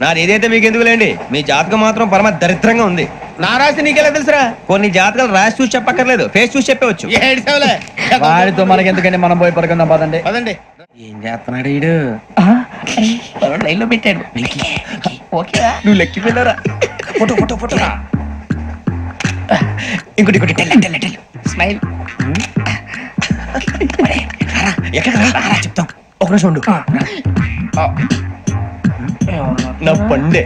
నాది ఏదైతే మీకు ఎందుకులేండి, మీ జాతకం మాత్రం పరమ దరిద్రంగా ఉంది. నా రాసి నీకెలా తెలుసురా? కొన్ని జాతకాలు రాసి చూసి చెప్పక్కర్లేదు, ఫేస్ చూసి చెప్పవచ్చు. వాడితో మనకి ఎందుకండి, మనం పోయి పడుకుందాం పదండి. పదండి. ఏం చేస్తున్నాడు వీడు? లైన్ లో పెట్టాడు. నువ్వు లెక్కి వెళ్ళారా? Photo photo photo. ఇంకోటి ఇంకోటి స్మైల్. ఎక్కడ చెప్తాం, ఒక నిమిషం ఉండు. నా పండే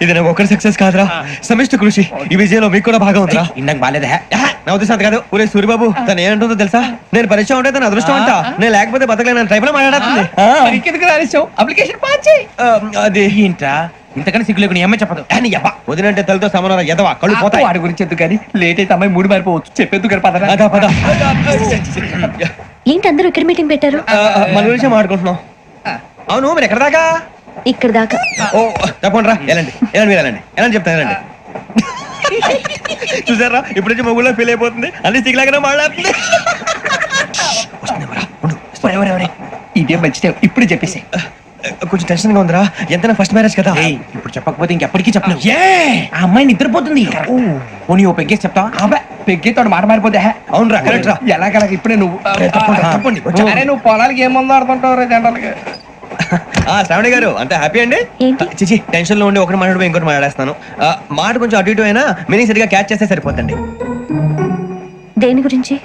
ఇది నాకు ఒక్కరి సక్సెస్ కాదురా, సమిష్టి కృషి. ఈ విజయంలో మీకు కూడా భాగం ఉందిరా. ఇందాక బాగాలేదా? నా ఉద్దేశం అంత కాదు. ఊరే సూర్యబాబు తను ఏమంటుందో తెలుసా? నేను పరిచయం ఉంటే తన అదృష్టం అంట. నేను లేకపోతే బతకలేను ట్రైబ్ లో మాట్లాడుతుంది. అప్లికేషన్ పాస్ చేయి. అది ఏంట్రా ఇంతకన్నా సిగ్గు లేకుండా ఏమై చెప్పదు. వదినంటే తలతో సమానం ఎదవా, కళ్ళు పోతాయి. వాడి గురించి ఎందుకు కానీ, లేట్ అయితే అమ్మాయి మూడు మారిపోవచ్చు. చెప్పేందుకు పద. ఏంటి అందరూ ఇక్కడ మీటింగ్ పెట్టారు? మన గురించి మాట్లాడుకుంటున్నాం. అవును మీరు ఎక్కడ దాకా? ఇక్కడ దాకా. ఓ తప్పకుండా రా, వెళ్ళండి వెళ్ళండి, మీరు వెళ్ళండి వెళ్ళండి చెప్తాను, వెళ్ళండి. చూసారా ఇప్పుడు నుంచి మొగుల్లో ఫీల్ అయిపోతుంది, అన్ని సిగ్లాగానే మాట్లాడుతుంది. ఇదే మంచి ఇప్పుడు చెప్పేసి. కొంచెం టెన్షన్ గా ఉందిరా, ఎంతైనా ఫస్ట్ మ్యారేజ్ కదా. ఇప్పుడు చెప్పకపోతే ఇంకెప్పటికీ చెప్పను. ఆ అమ్మాయి నిద్రపోతుంది. పోనీ ఓ పెగ్గేసి చెప్తా. పెగ్గేతో మాట మారిపోతే. అవును రా, కరెక్ట్ రా. ఎలాగలా ఇప్పుడే నువ్వు తప్పండి. అరే నువ్వు పొలాలకి ఏం మందు ఆడుతుంటావు జనరల్గా. శ్రావణి గారు అంత హ్యాపీ అండి? చిచి టెన్షన్ లో ఉండి ఒకటి మాట్లాడిపోయి ఇంకోటి మాట్లాడేస్తాను. మాట కొంచెం అటు ఇటు అయినా మీనింగ్ సరిగా క్యాచ్ చేస్తే సరిపోతండి. దేని గురించి?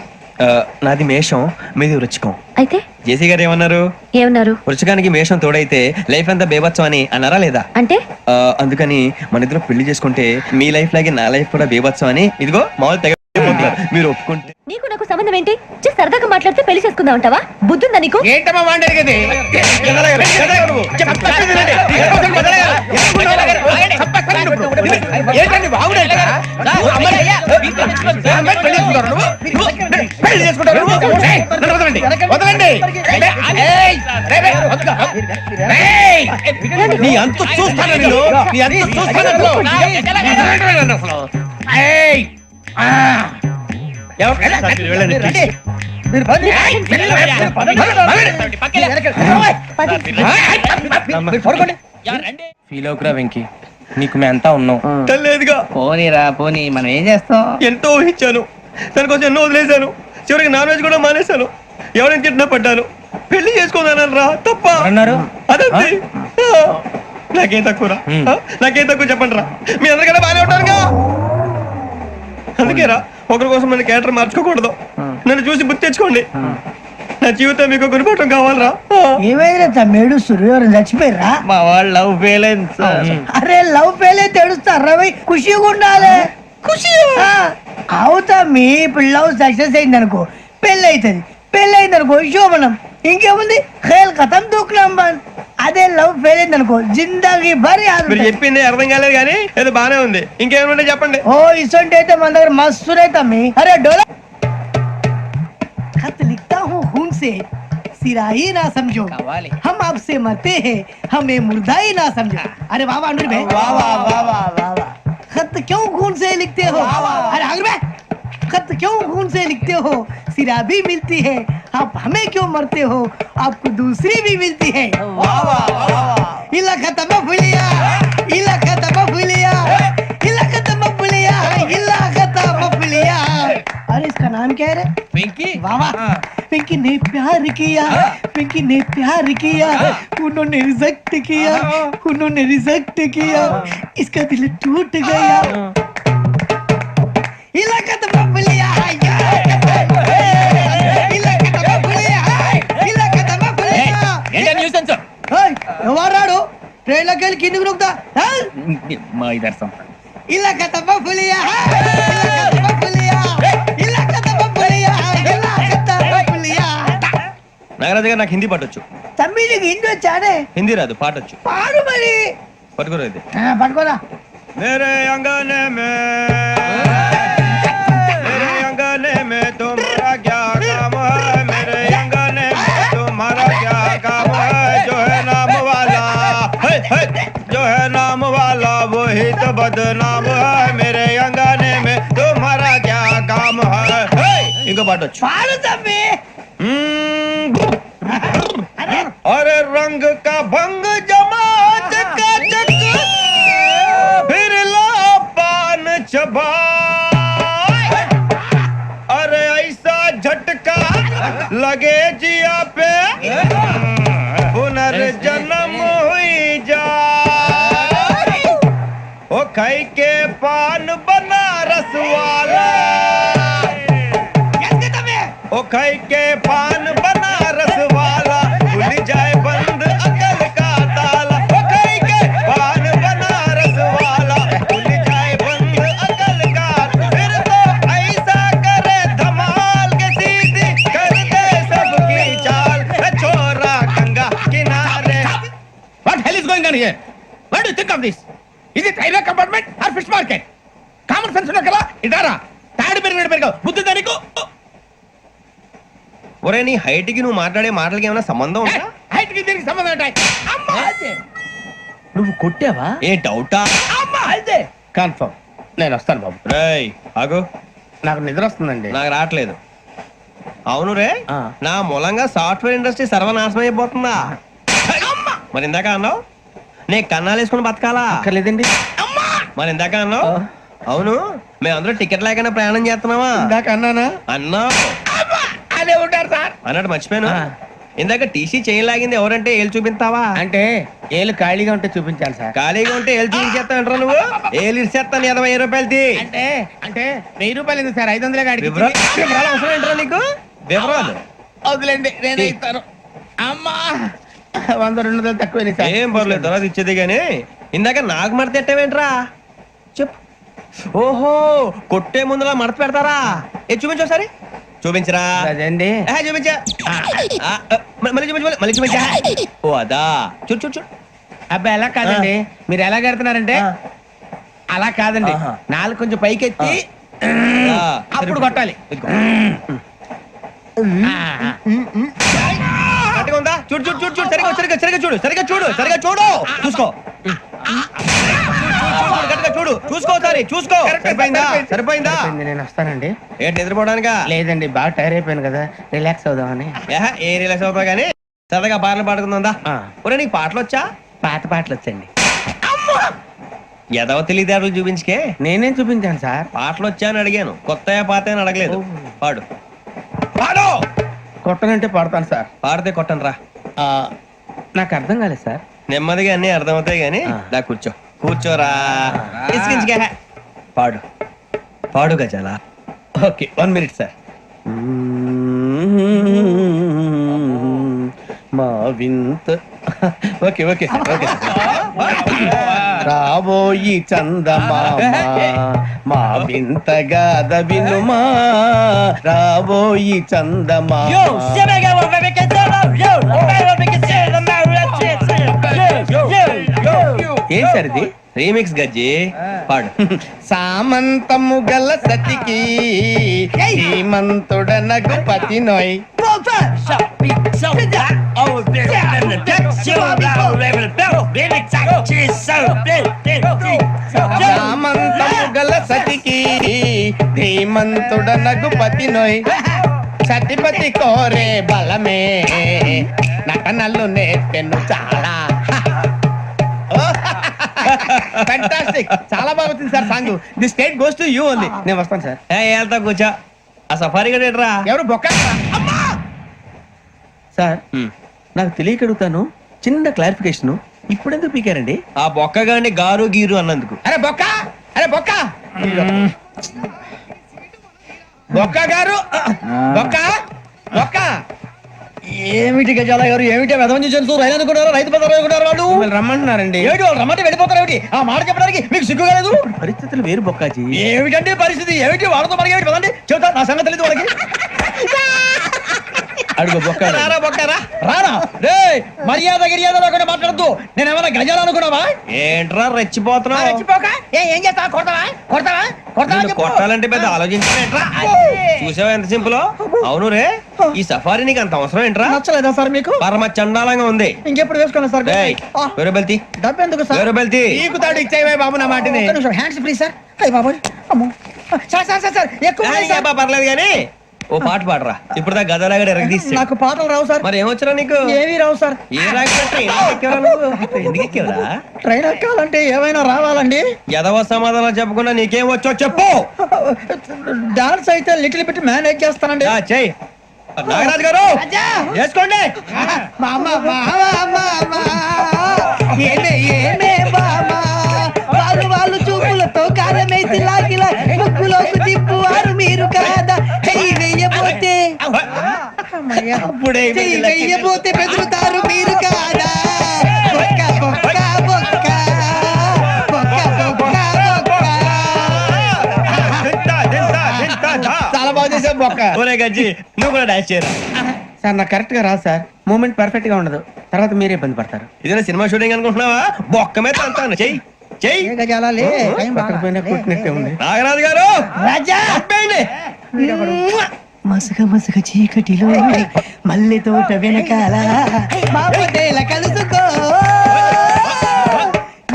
నాది మేషం, మీది వృచ్చికం. అయితే జేసీ గారు ఏమన్నారు? వృచ్చికానికి మేషం తోడైతే లైఫ్ అంతా బేబత్సం అని అన్నారా లేదా? అంటే అందుకని మన ఇద్దరు పెళ్లి చేసుకుంటే మీ లైఫ్ లాగే నా లైఫ్ కూడా బేబత్సం అని ఇదిగో మామూలు తెగ మీరు ఒప్పుకుంటే. నీకు నాకు సంబంధం ఏంటి? సరదాగా మాట్లాడితే పెళ్లి చేసుకుందాం అంటావా? బుద్ధుందా నీకు? ఏంటమ్మా వాడేది? నీ అంత చూస్తాను నేను, నీ అంత చూస్తాను. ఫీల్ అవుకురా వెంకీ, నీకు మేము అంతా ఉన్నాం. లేదుగా పోనీరా పోనీ, మనం ఏం చేస్తాం? ఎంతో ఊహించాను, దాని కోసం ఎన్నో వదిలేశాను. చివరికి నాన్ వెజ్ కూడా మానేశాను. ఎవరైనా తిట్టినా పడ్డాను. పెళ్లి చేసుకోదానని రా తప్ప అన్నారు. అదంతే. నాకేం తక్కువరా, నాకేం తక్కువ చెప్పండి రా. మీ అందరికన్నా బాగానే ఉంటారుగా. అందుకేరా ఒకరి కోసం మన క్యారెక్టర్ మార్చుకోకూడదు. నన్ను చూసి గుర్తు తెచ్చుకోండి. నా జీవితం మీకు గురిపటం కావాలరా. ఏమైనా తమ్మేడు సూర్యవరం చచ్చిపోయిరా? మా వాళ్ళు లవ్ ఫెయిల్ అయింది. అరే లవ్ ఫెయిల్ అయితే ఏడుస్తారా? ఖుషిగా ఉండాలి. ఖుషి అవుతా. మీ ఇప్పుడు లవ్ సక్సెస్ అయింది అనుకో, పెళ్ళి అవుతుంది. పెళ్ళి అయింది అనుకో శోభనం. ఇంకేముంది, ఖేల్ కథం దూకునాం బాన్. అదే లవ్ ఫెయిల్ అయింది అనుకో జిందాగీ భారీ. మీరు చెప్పింది అర్థం కాలేదు కానీ ఏదో బానే ఉంది. ఇంకేమైనా చెప్పండి. ఓ ఇసొంటి అయితే మన దగ్గర మస్తు తమ్మి. అరే డోలా खत लिखता हूँ खून से, सिरा ही ना समझो, हम आपसे मरते हैं, हमें मुर्दा ही ना समझो. अरे वाह वाह अनुर भाई, वाह वाह वाह वाह वाह. खत क्यों खून से लिखते हो? अरे अनुर भाई, खत क्यों खून से लिखते हो? सिराबी मिलती है, आप हमें क्यों मरते हो? आपको दूसरी भी मिलती है। इला खत्म फुलिया, इला खत्म फुलिया, इला खत्म फुलिया, इला खत्म फुलिया। अरे इसका नाम क्या है रे? पिंकी। वाह वाह। पिंकी ने प्यार किया, पिंकी ने प्यार किया, उन्होंने रिजेक्ट किया, उन्होंने रिजेक्ट किया, इसका दिल टूट गया। इलाका तो बबलिया है, इलाका तो बबलिया है, इलाका तो बबलिया। ఎవరాడు ట్రైన్ లోకి వెళ్ళి కిందికి నొక్కుతా మా ఇదర్శం ఇలాకా तो बबलिया है, इलाका तो बबलिया, इलाका तो बबलिया, इलाका तो बबलिया। నాగరాజు గారు నాకు హిందీ పాటొచ్చు. తమ్మి నీకు హిందీ వచ్చానే? హిందీ రాదు, పాటొచ్చు. పాడు మరి. పట్టుకోరు అయితే. పట్టుకోరా. मेरे अंगने में तुम्हारा क्या काम है? मेरे अंगने में तुम्हारा क्या काम है? जो है नाम वाला जो है नाम वाला वही तो बदनाम है। मेरे अंगने में तुम्हारा क्या काम है? इनको पाटो పాడు తమ్మి. अरे रंग का भंग जमा चकाचक फिर ला पान चबा। अरे ऐसा झटका लगे जिया पे पुनर्जन्म हुई जा। ओ खाई के पान बनारस वाला, ओ खाई के पान बनारस वाला खुल जाए बंद अकल का ताला। ओ खाई के पान बनारस वाला खुल जाए बंद अकल का। फिर तो ऐसा करे धमाल के सीधी कर दे सबकी चाल। छोरा गंगा किनारे। What hell is going on here? What do you think of this? Is it railway compartment or fish market? Common sense ఉన్నా కదా ఇటారా తాడు పెరిగావు బుద్ధి దానికి. ఒరే నీ హైట్ కి నువ్వు మాట్లాడే మాటలకి ఏమైనా సంబంధం ఉందా? హైట్ కి దీనికి సంబంధం ఉంటాయి. అమ్మా నువ్వు కొట్టావా? ఏ డౌటా? అమ్మా అయితే కన్ఫర్మ్ నేను వస్తాను బాబు. రేయ్ ఆగు, నాకు నిద్ర వస్తుందండి. నాకు రావట్లేదు. అవును రే, నా మూలంగా సాఫ్ట్వేర్ ఇండస్ట్రీ సర్వనాశనం అయిపోతుందా? మరి ఇందాక అన్నావు నే కన్నాలు వేసుకుని బతకాలా? లేదండి. మరి ఇందాక అన్నావు అవును మేమందరూ టికెట్ లేకుండా ప్రయాణం చేస్తున్నావా? ఇందాక అన్నానా? అన్నావు. అదే ఉంటారు సార్ అన్నట్టు మర్చిపోయాను. ఇందాక టీసీ చేయి లాగింది ఎవరంటే ఏళ్ళు చూపిస్తావా? అంటే ఏళ్ళు ఖాళీగా ఉంటే చూపించాలి సార్. ఖాళీగా ఉంటే ఏళ్ళు చూపించేస్తానంటారా నువ్వు? ఏళ్ళు ఇచ్చేస్తాను 20 రూపాయలు తీ. అంటే అంటే 1000 రూపాయలు ఎందుకు సార్? 500 గాడికి వివరాలు అవసరం ఏంటరా నీకు? వివరాలు వదిలేండి నేనే ఇస్తాను. అమ్మా 100-200 తక్కువ సార్. ఏం పర్లేదు తర్వాత ఇచ్చేది గానీ ఇందాక నాకు మడత ఎట్టవేంట్రా చెప్పు. ఓహో కొట్టే ముందులా మడత పెడతారా? ఏ చూపించు ఒకసారి చూపించరా. అదండి చూపించా. మళ్ళీ చూపించు మళ్ళీ చూపించా. ఓ అదా చూడు చూడు చూడు. అబ్బాయి ఎలా కాదండి, మీరు ఎలా కడుతున్నారంటే అలా కాదండి. నాలుగు కొంచెం పైకెత్తి అప్పుడు కొట్టాలి. గట్టిగా ఉందా? చూడు చూడు చూడు చూడు సరిగా సరిగా సరిగా చూడు సరిగా చూడు సరిగా చూడు చూసుకో. గట్టిగా చూడు చూసుకో సరి చూసుకో. సరిపోయిందా? సరిపోయిందా? నేను వస్తానండి. ఏంటి నిద్రపోవడానికా? లేదండి బాగా టైర్ అయిపోయాను కదా, రిలాక్స్ అవుదామని. ఏ రిలాక్స్ అవుతావు కానీ సరదాగా పాటలు పాడుకుందా? ఒరే నీకు పాటలు వచ్చా? పాత పాటలు వచ్చండి. ఎదవ తెలియదారులు చూపించుకే. నేనేం చూపించాను సార్? పాటలు వచ్చా అని అడిగాను, కొత్త పాత అని అడగలేదు. పాడు పాడు. కొట్టనంటే పడతాను సార్. పాడితే కొట్టను రా. నాకు అర్థం కాలేదు సార్. నెమ్మదిగా అన్ని అర్థమవుతాయి గానీ దా కూర్చో కూర్చోరా. పాడు పాడు గజాల. Okay 1 minute sir. మా వింత okay okay sir okay sir. రాబోయి చందమామ మా వింత గాథ వినుమా, రాబోయి చందమామ. ఏం సార్ ఇది? రీమిక్స్ గజ్జి పాడు. సామంతము గల సతికి హేమంతుడ నగుపతి నోయ్. సామంతము గల సతికి ధీమంతుడనగు పతి నోయ్ సతిపతి కోరే బలమే నటనలు నేర్పెను చాలా ఫ్యాంటాస్టిక్ చాలా బాగా వచ్చింది sir song the state goes to you only నేను వస్తాను సార్ వెళ్తా కూర్చో ఆ సఫారీ గడేట్రా ఎవరు బొక్క సార్ నాకు తెలియక అడుగుతాను చిన్న క్లారిఫికేషన్ ఇప్పుడెందుకు పీకారండి ఆ బొక్క గాని గారు గీరు అన్నందుకు అరే బొక్క అరే బొక్క బొక్క గారు బొక్క బొక్క ఏమిటి గజాల గారు ఏమిటి వెదవం చూసాను రైలు అనుకున్నారు రైతు బజార్ అనుకున్నారు వాళ్ళు మిమ్మల్ని రమ్మంటున్నారండి ఏమిటి వాళ్ళు రమ్మంటే వెళ్ళిపోతారు ఏమిటి ఆ మాట చెప్పడానికి మీకు సిగ్గు కాలేదు పరిస్థితులు వేరు బొక్కాజీ ఏమిటంటే పరిస్థితి ఏమిటి వాళ్ళతో మనకి ఏమిటి పదండి చెబుతా నా సంగతి తెలియదు వాళ్ళకి అడుగు బొక్క రారా బొక్కరా రారా రే మర్యాద గిర్యాద లేకుండా మాట్లాడద్దు నేను ఏమైనా గజాలు అనుకున్నావా ఏంట్రా రెచ్చిపోతున్నావు రెచ్చిపోక ఏం చేస్తావా కొడతావా కొడతావా కొడతావా నిన్ను చెప్పు. కొట్టాలంటే పెద్ద ఆలోచించావేంట్రా చూసావా ఎంత సింపుల్ అవును రే ఈ సఫారీ నీకు అంత అవసరం ఏంట్రా నచ్చలేదా సార్ మీకు పరమ చండాలంగా ఉంది ఇంకెప్పుడు వేసుకోండి సార్ వేరే బెల్తి డబ్బు ఎందుకు సార్ వేరే బెల్తి నీకు తాడు ఇచ్చేవే బాబు నా మాటని హ్యాండ్స్ ఫ్రీ సార్ అయ్యి బాబోయ్ అమ్మో సార్ సార్ సార్ సార్ ఎక్కువ ఉన్నాయి సార్. పర్లేదు కానీ ఓ పాట పాడరా ఇప్పుడు దా గదలాగడ ఎరగదీసి నాకు పాటలు రావు సార్ మరి ఏమొచ్చరా నీకు ఏమీ రావు సార్ ఏ రాకపోతే ఎందుకు ఎక్కేవరా ట్రైన్ ఎక్కాలంటే ఏమైనా రావాలండి ఎదవ సమాధానం చెప్పకుండా నీకేం వచ్చో చెప్పు డాన్స్ అయితే లిటిల్ బిట్ మేనేజ్ చేస్తానండి చెయ్యి నాగరాజు గారు అజ్జా. వేసుకోండి మామ మామ మామ ఏమే ఏమే మామ వాళ్ళు చూపులతో కాలమేసి లాగిలా ముక్కులోకి తిప్పువారు మీరు కాదా చెయ్యి వెయ్యబోతే అప్పుడే చెయ్యి వెయ్యబోతే బెదురుతారు మీరు కాదా బొక్క బొక్క బొక్క బొక్క బొక్క బొక్క చాలా బాగా చేసావు బొక్క ఒరే గజ్జి నువ్వు కూడా డాన్స్ చేయరా సార్ నాకు కరెక్ట్ గా రాదు సార్ మూమెంట్ పర్ఫెక్ట్ గా ఉండదు తర్వాత మీరే ఇబ్బంది పడతారు ఇదేనా సినిమా షూటింగ్ అనుకుంటున్నావా బొక్క మీద అంటాను చెయ్యి చెయ్యి ఏ గజాలాలే టైం బాగా. పక్కన పోయినా కొట్టినట్టే ఉంది నాగరాజు గారు రాజా చంపేయండి. మసగ మసగ చీకటిలో మల్లె తోట వెనకాల మాపదేల కలుసుకో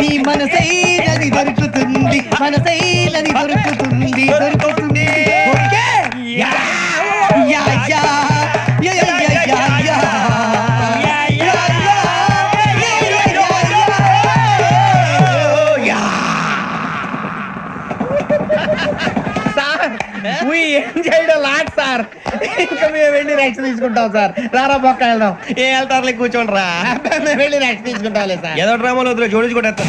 నీ మనసైనది దొరుకుతుంది మనసైనది దొరుకుతుంది దొరుకుతుంది okay? Yeah, yeah, yeah, yeah, yeah, yeah, yeah, yeah. Yeah, yeah, yeah, yeah, yeah, yeah. Sir we enjoyed a lot, sir ఇంకా మేము వెళ్ళి రెక్స్ తీసుకుంటాం సార్ రారా బొక్క వెళ్దాం ఏ వెళ్తారులే కూర్చోండి రా మేము వెళ్ళి రెక్స్ తీసుకుంటాంలే సార్ ఏదో డ్రామాలో వద్దులే జోడించుకుంటారు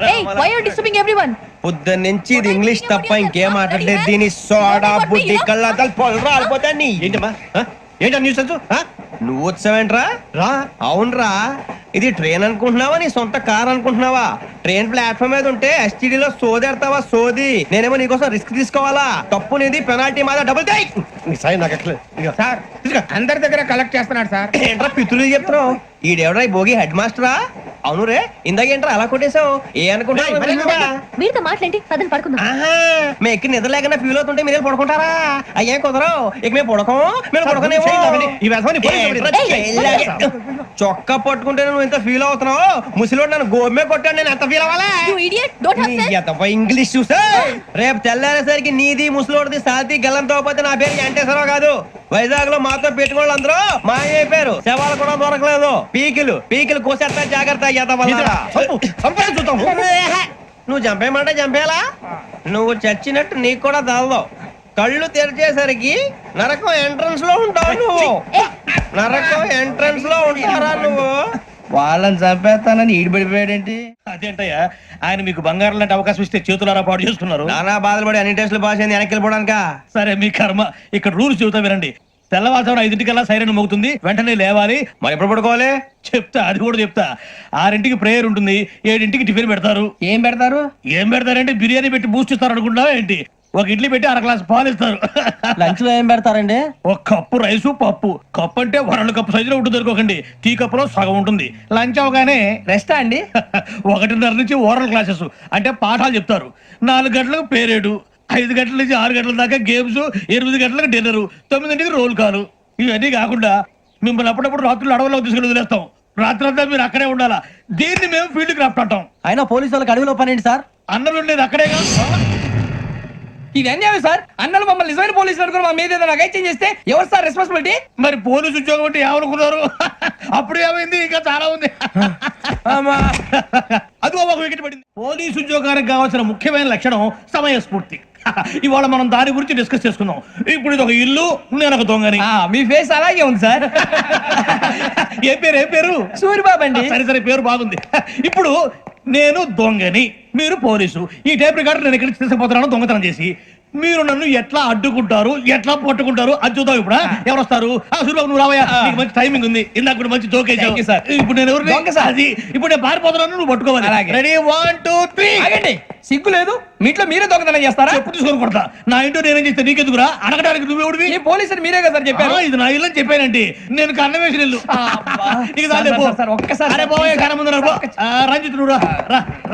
Hey, why are you disturbing everyone? పొద్దున్న నుంచి ఇది ఇంగ్లీష్ తప్ప ఇంకేం మాట్లాడలేదు దీని సోడా బుద్ధి కళ్ళ పొలరా రాలిపోతా నీ ఏంటమ్మా ఏంటా న్యూస్ నువ్వు వచ్చావేంట్రా రా అవునరా ఇది ట్రైన్ అనుకుంటున్నావా నీ సొంత కార్ అనుకుంటున్నావా ట్రైన్ ప్లాట్ఫామ్ మీద ఉంటే STD లో సోదేడతావా సోది నేనేమో నీకోసం రిస్క్ తీసుకోవాలా తప్పు నీది పెనాల్టీ మాదా డబుల్ టై సార్ నాకు ఎట్లా సార్ అందరి దగ్గర కలెక్ట్ చేస్తున్నాడు సార్ ఏంట్రా పితులు చెప్తున్నావు ఈడెవడ్రా ఈ భోగి హెడ్ మాస్టరా అవును రే ఇందాక ఏంట్రా అలా కొట్టేశావు ఏ అనుకుంటా వీరితో మాట్లాడి పదని పడుకుందాం. ఆహా మేము ఎక్కి నిద్ర లేకుండా ఫీల్ అవుతుంటే మీరు పడుకుంటారా అయ్యే కుదరవు ఇక మేము పడకం మేము పడకనేమో చొక్కా పట్టుకుంటే నువ్వు ఎంత ఫీల్ అవుతున్నావు ముసలివాడు నన్ను గోమే కొట్టాడు నేను ఎంత ఫీల్ అవ్వాలా You idiot, don't have sense. English చూసా రేపు తెల్లారేసరికి నీది ముసలోడిది సాతి గల్లంతో పోతే నా పేరు వెంకటేశ్వరరావు కాదు వైజాగ్ లో మాతో పెట్టుకోళ్ళు అందరూ మాయైపోయారు శవాలు కూడా దొరకలేదు పీకిలు కోసేస్తా జాగ్రత్త నువ్వు చంపేయమంటే చంపేలా నువ్వు చచ్చినట్టు నీకు కూడా తగదు కళ్ళు తెరిచేసరికి నరకం ఎంట్రన్స్ లో ఉంటావు నువ్వు నరకం ఎంట్రన్స్ లో ఉంటారా నువ్వు వాళ్ళని చంపేస్తానని ఈడిపడిపోయాడేంటి అదేంటయ్యా ఆయన మీకు బంగారం లాంటి అవకాశం ఇస్తే చేతులారా పాటు చేసుకున్నారు. నానా బాధలు పడి అన్ని టెస్టులు పాస్ అయింది వెనక్కి వెళ్ళిపోవడానికా సరే మీ కర్మ. ఇక్కడ రూల్స్ చెబుతా వినండి. తెల్లవారుజామున 5 సైరన్ మోగుతుంది, వెంటనే లేవాలి. మరి ఎప్పుడు పడుకోవాలి చెప్తా, అది కూడా చెప్తా. 6 ప్రేయర్ ఉంటుంది, 7 టిఫిన్ పెడతారు. ఏం పెడతారు ఏం పెడతారంటే బిర్యానీ పెట్టి బూస్ట్ ఇస్తారు అనుకుంటున్నావా ఏంటి? ఒక ఇడ్లీ పెట్టి 1 గ్లాస్ పాలు ఇస్తారు. లంచ్ లో ఏం పెడతారండి ఒక కప్పు రైసు పప్పు. కప్పు అంటే 2 కప్పు సైజులో ఉంటుంది అనుకోకండి. టీ కప్పులో సగం ఉంటుంది. లంచ్ అవగానే రెస్టా అండి 1:30 నుంచి ఓరల్ క్లాసెస్ అంటే పాఠాలు చెప్తారు. 4 గంటలకు పేరేడు, 5 గంటల నుంచి 6 గంటల దాకా గేమ్స్, 8 గంటలకు డిన్నర్, 9 రోల్ కాలు. ఇవన్నీ కాకుండా మిమ్మల్ని అప్పుడప్పుడు రాత్రులు అడవుల్లో తీసుకుని వదిలేస్తాం. రాత్రంతా మీరు అక్కడే ఉండాలా. దీన్ని మేము ఫీల్డ్ క్రాఫ్ట్ అంటాం. అయినా పోలీసు వాళ్ళకి అడవిలో పనేంటి సార్ అన్నం ఉండేది అక్కడే కాదు. ఇది అన్యాయం సార్. అన్నలు మమ్మల్ని నిజమైన పోలీసులు అనుకుని మా మీద ఏదైనా అగైత్యం చేస్తే ఎవరు సార్ రెస్పాన్సిబిలిటీ? మరి పోలీసు ఉద్యోగం అంటే ఏమనుకున్నారు? అప్పుడు ఏమైంది? ఇంకా చాలా ఉంది. అది ఒక వికెట్ పడింది. పోలీసు ఉద్యోగానికి కావాల్సిన ముఖ్యమైన లక్షణం సమయస్ఫూర్తి. ఇవాళ మనం దాని గురించి డిస్కస్ చేసుకుందాం. ఇప్పుడు ఇది ఒక ఇల్లు, నేను ఒక దొంగని. మీ ఫేస్ అలాగే ఉంది సార్. ఏ పేరు? సూరిబాబు అండి. సరే పేరు బాగుంది. ఇప్పుడు నేను దొంగని, మీరు పోలీసు. ఈ టైప్ రికార్డు నేను ఇక్కడికి తీసుకుపోతున్నాను దొంగతనం చేసి. మీరు నన్ను ఎట్లా అడ్డుకుంటారు, ఎట్లా పట్టుకుంటారు అది చూద్దాం. ఇప్పుడు ఎవరు వస్తారు? సూరిబాబు నువ్వు రావయ్యా, నీకు మంచి టైమింగ్ ఉంది. ఇందాక కూడా మంచి జోక్ వేసావు సార్. ఇప్పుడు నేను ఎవరు? అది ఇప్పుడు నేను పారిపోతున్నాను, నువ్వు పట్టుకోవాలి. రెడీ 1 2 3. సిగ్గు లేదు, మీ ఇంట్లో మీరే దొంగతనం చేస్తారా? చెప్పు తీసుకొని కొడతా. నా ఇంట్లో నేనేం చేస్తే నీకెందుకురా? అడగడానికి నువ్వెవడివి? ఈ పోలీసులు మీరే కదా సార్ చెప్పారు. ఇది నా ఇల్లు అని చెప్పానండి. నేను కన్నం వేసిన ఇల్లు. ఒక్కసారి రంజిత్ నువ్వు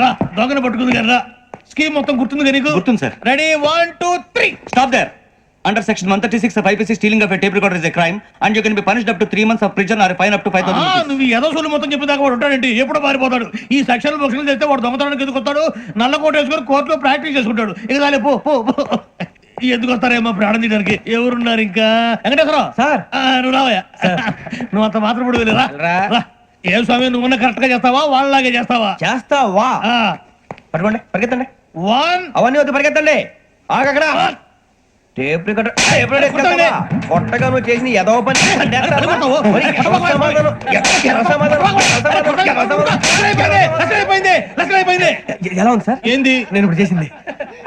రా, దొంగను పట్టుకుంది కదా రా. స్కీమ్ మొత్తం గుర్తుంది నీకు? గుర్తుంది sir. Ready 1 2 3. Stop there. Under section 136 of IPC, stealing of a tape recorder is a crime and you can be punished up to 3 months of prison or a fine up to 5,000 rupees. నువ్వు ఏదో సొల్లు మొత్తం చెప్పేదాకా వాడు ఉంటాడండి. ఎప్పుడు పారిపోతాడు? ఈ సెక్షన్ బుక్స్లు చేస్తే వాడు దొంగతనానికి ఎందుకు వస్తాడు? నల్ల కోట వేసుకొని కోర్టులో ప్రాక్టీస్ చేసుకుంటాడు. ఇక చాలే పో. ఎందుకు వస్తారేమో ప్రాణం తీయడానికి. ఎవరున్నారు ఇంకా? వెంకటేశ్వరరావు సార్, నువ్వు రావయ్యా. నువ్వు అంత మాత్రం ఇప్పుడు రా. ఏం స్వామి, నువ్వు కరెక్ట్ గా చేస్తావా వాళ్ళలాగే చేస్తావా? చేస్తావా? పట్టుకోండి, పరిగెత్తండి. 1 అవన్నీ వద్దు, పరిగెత్తండి. ఆగక్కడ టేప్ రికార్డర్ కొట్టగా నువ్వు చేసిన ఏదో పని. ఎలా ఉంది సార్? ఏంది నేను ఇప్పుడు చేసింది?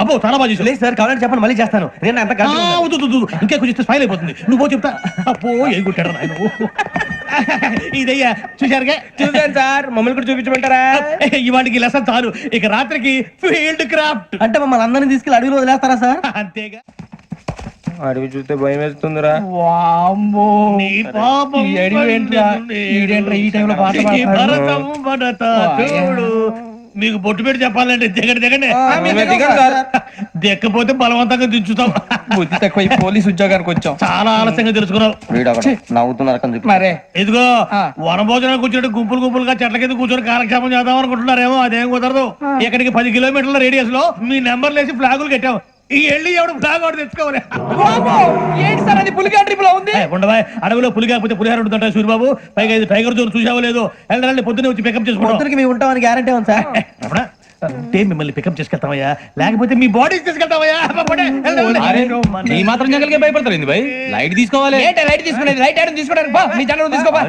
అబ్బో చాలా బాగా చేసావు. లేదు సార్, కావాలంటే చెప్పండి, మళ్ళీ చేస్తాను. నేను అంత ఇంకే కొంచెం స్మైల్ అయిపోతుంది. నువ్వు చెప్తా. అబ్బో ఏ కుట్టాడు ఆయన. ఇదయ్యా చూశారుగా? చూసాను సార్, మమ్మల్ని కూడా చూపించమంటారా? ఇవాటికి లెసన్ చాలు. ఇక రాత్రికి ఫీల్డ్ క్రాఫ్ట్. అంటే మమ్మల్ని అందరినీ తీసుకెళ్ళి అడవిలో వదిలేస్తారా సార్? అంతేగా. అడవి చూస్తే భయం వేస్తుందిరా. నీ పాపం ఈ టైంలో పాట ఈ భరతం భరత చూడు. మీకు బొట్టు పెట్టి చెప్పాలంటే దిగండి. దిక్కపోతే బలవంతంగా దించుతాం. బుద్ధి తక్కువ పోలీస్ ఉద్యోగానికి వచ్చాం. చాలా ఆలస్యంగా తెలుసుకున్నావు. నవ్వుతున్నారు. మరే ఇదిగో వనభోజనం కూర్చొని గుంపులుగా చెట్ల కింద కూర్చొని కాలక్షేపం చేద్దాం అనుకుంటున్నారేమో. అదేం కుదరదు. ఇక్కడికి 10 కిలోమీటర్ల రేడియస్ లో మీ నెంబర్లు వేసి ఫ్లాగులు కట్టాం. ఈ వెళ్ళి ఎవడు ఫ్లాగ్ ఒకటి తెచ్చుకోవాలి. ఏంటి సార్ అది పులిగా ట్రిప్ లో ఉంది? ఉండవా, అడవిలో పులి కాకపోతే పులిహార ఉంటుంటాయి సూరిబాబు. పైగా ఇది టైగర్ జోన్ చూసావో లేదో. వెళ్ళాలి, పొద్దున్నే వచ్చి పికప్ చేసుకుంటాం. మేము ఉంటామని గ్యారంటీ ఉంది సార్. అంటే మిమ్మల్ని పికప్ చేసుకెళ్తామయ్యా, లేకపోతే మీ బాడీ తీసుకెళ్తామయ్యా. ఈ మాత్రం జంగల్కే భయపడతారు భయ్. లైట్ తీసుకోవాలి. ఏంటి లైట్ తీసుకునేది? లైట్ ఐటమ్ తీసుకోవడానికి మీ జంగల్ తీసుకోవా.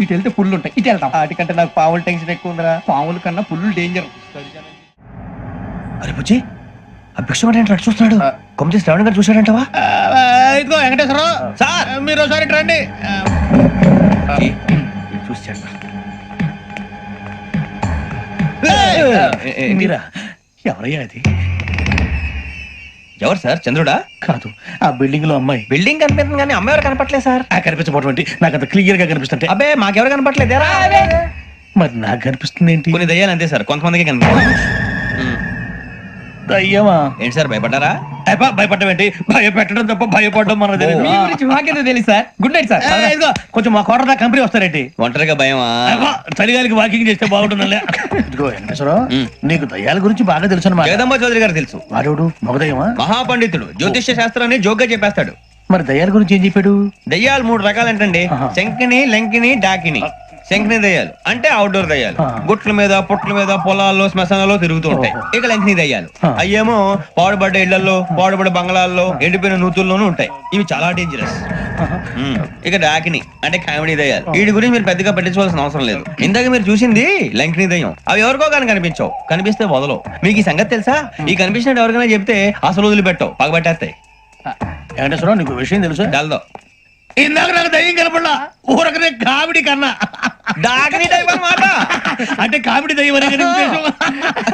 ఇటు వెళ్తే పుల్లు ఉంటాయి, ఇటు వెళ్తాం. వాటికంటే నాకు పావులు టెన్షన్ ఎక్కువ ఉందిరా. పాముల కన్నా పుల్లు డేంజర్. అరే బుజ్జి, ఆ భిక్షం అంటే చూస్తున్నాడు. కొమ్మ శ్రావణ్ గారు చూశాడంటవా? ఇదిగో వెంకటేశ్వరరావు సార్, మీరు ఒకసారి రండి. చూశాడు. మీరా? ఎవరయ్యా అది? ఎవరు సార్? చంద్రుడా? కాదు, ఆ బిల్డింగ్ లో అమ్మాయి. బిల్డింగ్ కనిపిస్తుంది కానీ అమ్మాయి ఎవరు కనపట్లేదు సార్. కనిపించబోటువంటి నాకు అంత క్లియర్ గా కనిపిస్తుంటే. అబ్బే మాకెవరు కనపట్లేదేరా? మరి నాకు కనిపిస్తుంది ఏంటి? కొన్ని దయ్యాలు అంతే సార్, కొంతమందికి కనిపిస్తుంది. అయ్యమా ఏంటి సార్, భయపడ్డారా? భయపడ్డం ఏంటి? భయపెట్టడం తప్ప భయపడడం మనకు తెలియదు. మీ గురించి మాకేదో తెలుసు సార్. Good night sir. ఇదిగో కొంచెం మా కోట దాకా కంపెనీ వస్తారేంటి? ఒంటరిగా భయమా? చలిగాలికి వాకింగ్ చేస్తే బాగుంటుందిలే. ఇదిగో వెంకటేశ్వరరావు, నీకు దయ్యాల గురించి బాగా తెలుసు అన్నమాట. జగదంబ చౌదరి గారు తెలుసు. వాడు మగదయ్యమా? మహాపండితుడు, జ్యోతిష్య శాస్త్రాన్ని జోగ్గా చెప్పేస్తాడు. మరి దయ్యాల గురించి ఏం చెప్పాడు? దయ్యాలు 3 రకాలంటండి. శంకిని, లంకిని, డాకిని. శంకిని దయ్యాలు అంటే అవుట్డోర్ దయ్యాలు. గుట్ల మీద, పుట్ల మీద, పొలాల్లో, శ్మశానాల్లో తిరుగుతూ ఉంటాయి. ఇక లంకిని దయ్యాలు అయ్యేమో పాడుబడ్డ ఇళ్లలో, పాడుబడ్డ బంగ్లాల్లో, ఎండిపోయిన నూతుల్లోనూ ఉంటాయి. ఇవి చాలా డేంజరస్. ఇక డాకిని అంటే కామెడీ దయ్యాలు. వీటి గురించి మీరు పెద్దగా పట్టించుకోవాల్సిన అవసరం లేదు. ఇందాక మీరు చూసింది లంకిని దయ్యం. అవి ఎవరికో కానీ కనిపించవు, కనిపిస్తే వదలవు. మీకు ఈ సంగతి తెలుసా? ఈ కనిపించినట్టు ఎవరికైనా చెప్తే అసలు వదిలిపెట్టవు, పగబట్టేస్తాయి. వెంకటేశ్వరరావు, నీకు విషయం తెలుసు? డల్దో. ఇందాక నాకు దయ్యం కనపడలా, ఊరకనే కామెడీ కన్నా. డాకిని టైప్ అన్నమాట. అంటే కామెడీ దయ్యం అనే ఉద్దేశం.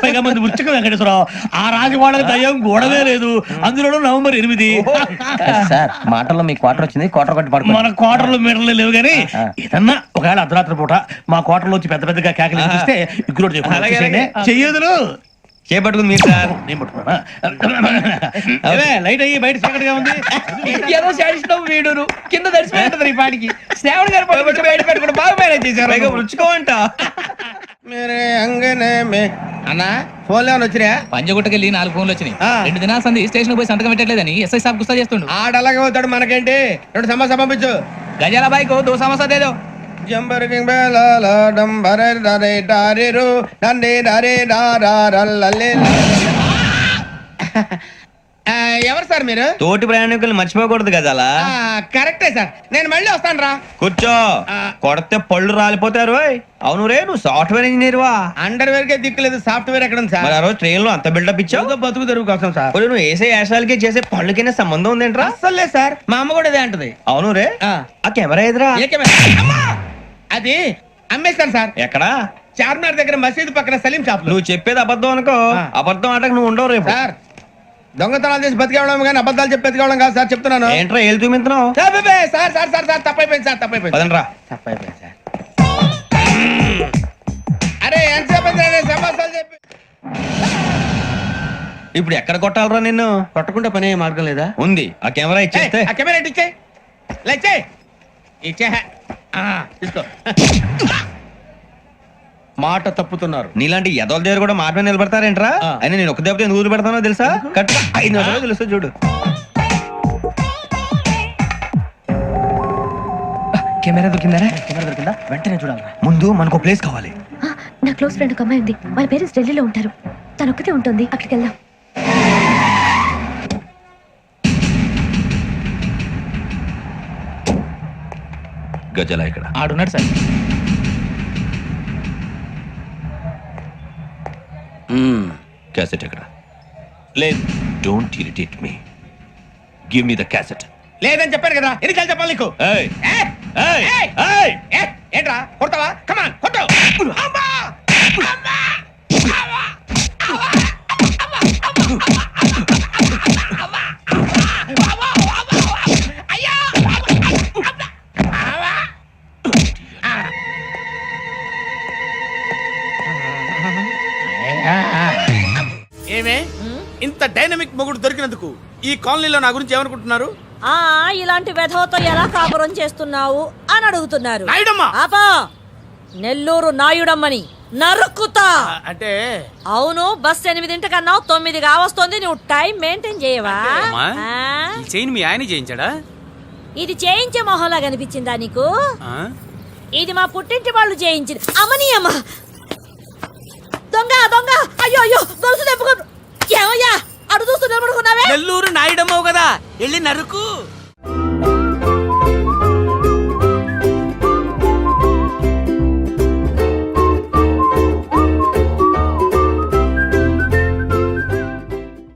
పైగా మంది ఉచ్చక వెంకటేశ్వరరావు, ఆ రాజు వాళ్ళకి దయ్యం గొడవే లేదు. అందులో నవంబర్ 8 సార్ మాటల్లో మీ క్వార్టర్ వచ్చింది. క్వార్టర్ కొట్టి పడుకో. మన క్వార్టర్లో మీటర్లు లేవు కానీ ఏదన్నా ఒకవేళ అర్ధరాత్రి పూట మా క్వార్టర్లో వచ్చి పెద్ద పెద్దగా కేకలు చూస్తే ఇగ్గురు చెయ్యదులు చేపట్టుకుంది మీరు సార్. నేను పట్టుకున్నా. లైట్ అయ్యి బయట చీకటిగా ఉంది. ఏదో శాడిస్తాం వీడును కింద దర్శనం ఈ పాటికి. శ్రావణ్ గారు బయట పెట్టుకుంటే బాగా మేనేజ్ చేశారు. రుచుకోవంట. అన్నా ఫోన్లో ఏమైనా వచ్చినాయా? పంజగుట్టకెళ్ళి 4 ఫోన్లు వచ్చినాయి. ఆ. 2 దినాల సంది స్టేషన్ పోయి సంతకం పెట్టలేదని ఎస్ఐ సాబ్ గుస్తా చేస్తుండు. ఆడలాగే పోతాడు, మనకేంటి? 2 సమస్య పంపించు. గజాల బైక్ 2 సమస్య దేదో. జంబరకింగ్ బేలాల డంబరే డరే డారిరు డండే డరే డారారల్లలే. ఎవరు సార్ మీరు? తోటి ప్రయాణికులు మర్చిపోకూడదు గజాల. కరెక్టే సార్, నేను మళ్ళీ వస్తాను రా. కూర్చో, కొడితే పళ్ళు రాలిపోతారు. ఓయ్. అవును రే, నువ్వు సాఫ్ట్వేర్ ఇంజనీర్ వా? అండర్వేర్ కే దిక్కులేదు, సాఫ్ట్వేర్ ఎక్కడ ఉంది సార్? మరి ఆ రోజు ట్రైన్ లో అంత బిల్డప్ ఇచ్చావు. బతుకు తెరువు కోసం సార్. ఒరేయ్, నువ్వు వేసే యాశాలకి చేసే పళ్ళకైనా సంబంధం ఉందేంట్రా? అస్సలు లేదు సార్, మా అమ్మ కూడా ఇదే అంటది. అవును రే, ఆ. ఆ కెమెరా ఎదురా? ఏ కెమెరా? అమ్మా! అది అమ్మేస్తాను సార్. ఎక్కడా? చార్మినార్ దగ్గర మసీదు పక్కన సలీం షాప్. నువ్వు చెప్పేది అబద్ధం అనుకో. ఆ. అబద్ధం ఆటకు నువ్వు ఉండవు రేపు. సార్, దొంగతనాలు చేసి బతికేవడం కానీ అబద్ధాలు చెప్పి బతికేవడం కాదు సార్, చెప్తున్నాను. ఏంట్రా ఏళ్ళు చూపించినావు? సార్ బే, సార్ సార్ సార్ సార్ తప్పైపోయింది సార్, తప్పైపోయింది. పదండ్రా. తప్పైపోయింది సార్. అరే ఎంతసేపు సమాసాలు చెప్పి ఇప్పుడు ఎక్కడ కొట్టాలరా నిన్ను? కొట్టకుండా పని అయ్యే మార్గం లేదా? ఉంది, ఆ కెమెరా ఇచ్చేస్తే. ఆ కెమెరా ఇచ్చే లేచే ఇచ్చే తీసుకో. మాట తప్పుతున్నారు. నీలాంటి ఎదల దగ్గర కూడా మాట మీద నిలబడతారేంట్రా? ఆ. అయినా నేను ఒక దెబ్బతో ఎందుకు పెడతానో తెలుసా? కరెక్ట్ 5 నిమిషాలు తెలుసు చూడు. కెమెరా దొరికిందా? కెమెరా దొరికిందా? వెంటనే చూడాలి. ముందు మనకు ప్లేస్ కావాలి. నా క్లోజ్ ఫ్రెండ్ ఒక అమ్మాయి ఉంది, వాళ్ళ పేరెంట్స్ ఢిల్లీలో ఉంటారు. తను ఒక్కతే ఉంటుంది, అక్కడికి వెళ్దాం. గజల ఇక్కడ ఆడున్నాడు సార్. క్యాసెట్ ఎక్కడ? లేదు, don't irritate me. Give me the cassette. లేదని చెప్పాను కదా, ఎన్నిసార్లు చెప్పాలి నీకు? ఏయ్ ఏయ్! ఏయ్ ఏయ్! ఏయ్ ఏ, ఏంట్రా కొడతావా? కమాన్ కొట్టు. అమ్మా! అమ్మా! అమ్మా! అయ్యా! ఏమే ఇంత డైనమిక్ మొగుడు దొరికినందుకు ఈ కాలనీలో నా గురించి ఏమనుకుంటున్నారు? ఇలాంటి వెధవతో ఎలా కాపురం చేస్తున్నావు అని అడుగుతున్నారు. నాయుడమ్మ! ఆపా, నెల్లూరు నాయుడమ్మని నరుక్కుతా. అంటే అవును, బస్ 8 9 కావస్తుంది. నువ్వు టైం మెయింటైన్ చేయవా? అమ్మా, ఆ? చైన్ మీ ఆయన చేయించాడా? ఇది చేయించే మొహంలా కనిపించిందా నీకు? ఇది మా పుట్టింటి వాళ్ళు చేయించింది. అమ్మని అమ్మ, దొంగ దొంగ! అయ్యో అయ్యో, గొలుసు తెప్పుకో. ఏమయ్యా అడు చూస్తూ నిలబడుకున్నావే? నెల్లూరు నాయుడమ్మవు కదా, వెళ్ళి నరుకు.